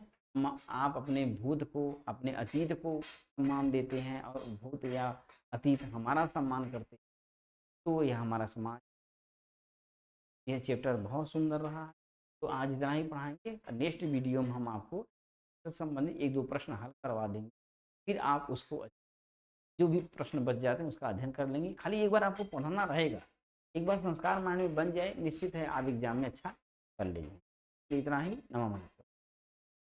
आप अपने भूत को, अपने अतीत को सम्मान देते हैं और भूत या अतीत हमारा सम्मान करते हैं, तो यह हमारा समाज। यह चैप्टर बहुत सुंदर रहा है। तो आज इतना ही पढ़ाएंगे, नेक्स्ट वीडियो में हम आपको इससे संबंधित 1-2 प्रश्न हल करवा देंगे, फिर आप उसको जो भी प्रश्न बच जाते हैं उसका अध्ययन कर लेंगे। खाली एक बार आपको पढ़ना रहेगा, एक बार संस्कार माइंड में बन जाए, निश्चित है आप एग्जाम में अच्छा कर लेंगे। तो इतना ही, नमः।